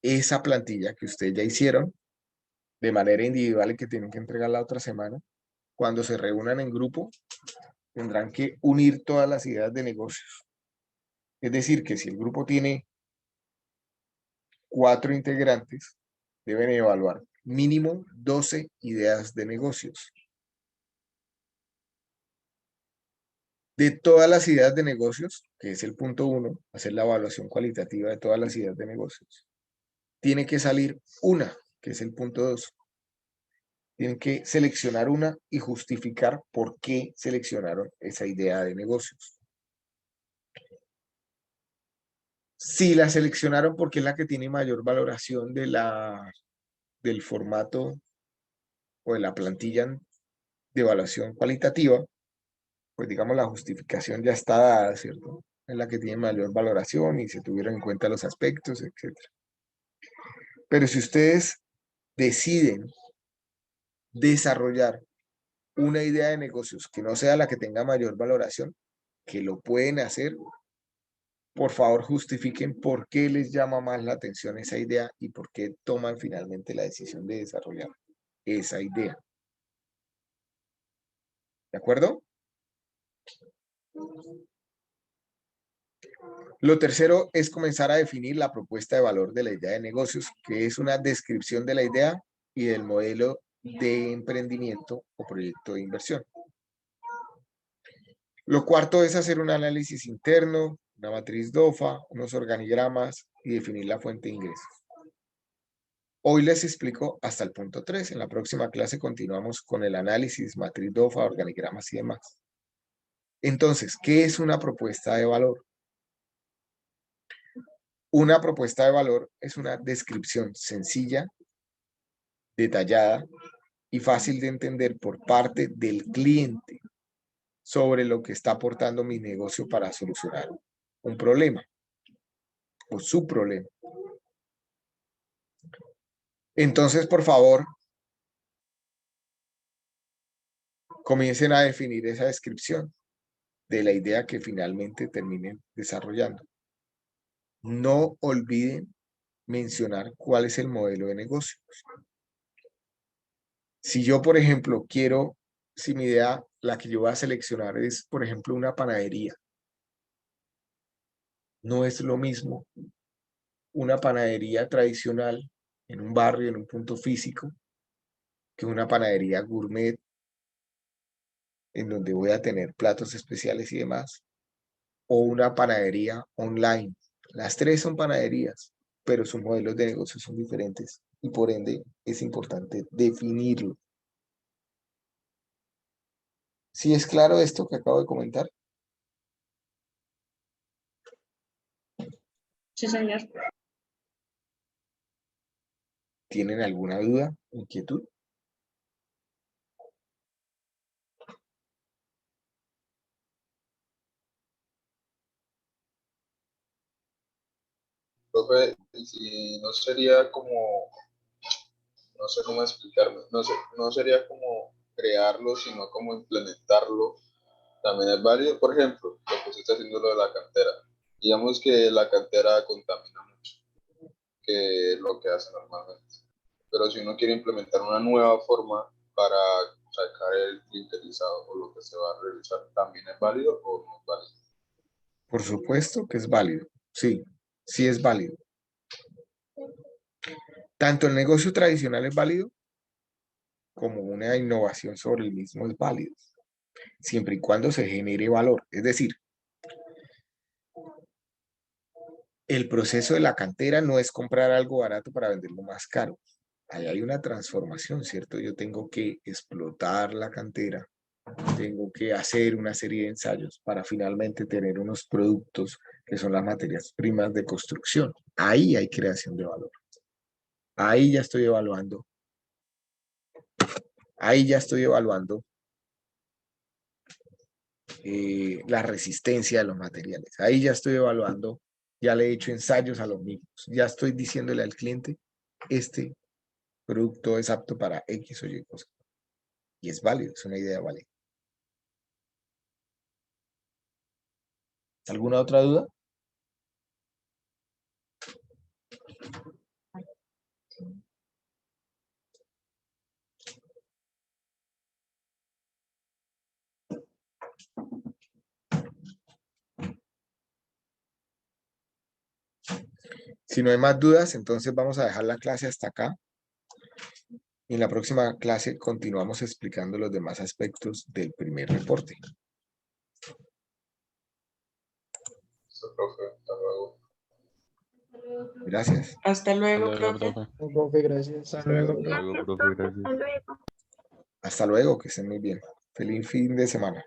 Esa plantilla que ustedes ya hicieron de manera individual y que tienen que entregar la otra semana, cuando se reúnan en grupo, tendrán que unir todas las ideas de negocios. Es decir, que si el grupo tiene 4 integrantes, deben evaluar mínimo 12 ideas de negocios. De todas las ideas de negocios, que es el punto 1, hacer la evaluación cualitativa de todas las ideas de negocios, tiene que salir una, que es el punto 2. Tienen que seleccionar una y justificar por qué seleccionaron esa idea de negocios. Si la seleccionaron porque es la que tiene mayor valoración del formato o de la plantilla de evaluación cualitativa, pues digamos la justificación ya está dada, ¿cierto? Es la que tiene mayor valoración y se tuvieron en cuenta los aspectos, etc. Pero si ustedes deciden desarrollar una idea de negocios que no sea la que tenga mayor valoración, que lo pueden hacer, por favor justifiquen por qué les llama más la atención esa idea y por qué toman finalmente la decisión de desarrollar esa idea. ¿De acuerdo? Lo tercero es comenzar a definir la propuesta de valor de la idea de negocios, que es una descripción de la idea y del modelo de emprendimiento o proyecto de inversión. Lo cuarto es hacer un análisis interno, una matriz DOFA, unos organigramas y definir la fuente de ingresos. Hoy les explico hasta el punto 3. En la próxima clase continuamos con el análisis, matriz DOFA, organigramas y demás. Entonces, ¿qué es una propuesta de valor? Una propuesta de valor es una descripción sencilla, detallada y fácil de entender por parte del cliente sobre lo que está aportando mi negocio para solucionar un problema o su problema. Entonces, por favor, comiencen a definir esa descripción de la idea que finalmente terminen desarrollando. No olviden mencionar cuál es el modelo de negocios. Si yo, por ejemplo, si mi idea, la que yo voy a seleccionar es, por ejemplo, una panadería, no es lo mismo una panadería tradicional en un barrio, en un punto físico, que una panadería gourmet en donde voy a tener platos especiales y demás, o una panadería online. Las tres son panaderías, pero sus modelos de negocio son diferentes y por ende es importante definirlo. ¿Sí es claro esto que acabo de comentar? Sí, señor. ¿Tienen alguna duda, inquietud? Profe, si no sería como, no sé cómo explicarme, no sería como crearlo, sino como implementarlo. También es válido, por ejemplo, lo que usted está haciendo lo de la cantera. Digamos que la cantera contamina mucho, que es lo que hace normalmente. Pero si uno quiere implementar una nueva forma para sacar el clinkerizado o lo que se va a realizar, ¿también es válido o no es válido? Por supuesto que es válido. Sí, sí es válido. Tanto el negocio tradicional es válido como una innovación sobre el mismo es válido, siempre y cuando se genere valor. Es decir, el proceso de la cantera no es comprar algo barato para venderlo más caro. Ahí hay una transformación, ¿cierto? Yo tengo que explotar la cantera, tengo que hacer una serie de ensayos para finalmente tener unos productos que son las materias primas de construcción. Ahí hay creación de valor. Ahí ya estoy evaluando. Ahí ya estoy evaluando la resistencia de los materiales. Ahí ya estoy evaluando, ya le he hecho ensayos a los mismos. Ya estoy diciéndole al cliente, este producto es apto para X o Y cosa. Y es válido, es una idea válida. ¿Alguna otra duda? Si no hay más dudas, entonces vamos a dejar la clase hasta acá. Y en la próxima clase continuamos explicando los demás aspectos del primer reporte. Listo, profe, hasta luego. Gracias. Hasta luego, Hasta luego, profe. profe. Profe, gracias. Hasta luego. Hasta luego, profe, gracias. Hasta luego, que estén muy bien. Feliz fin de semana.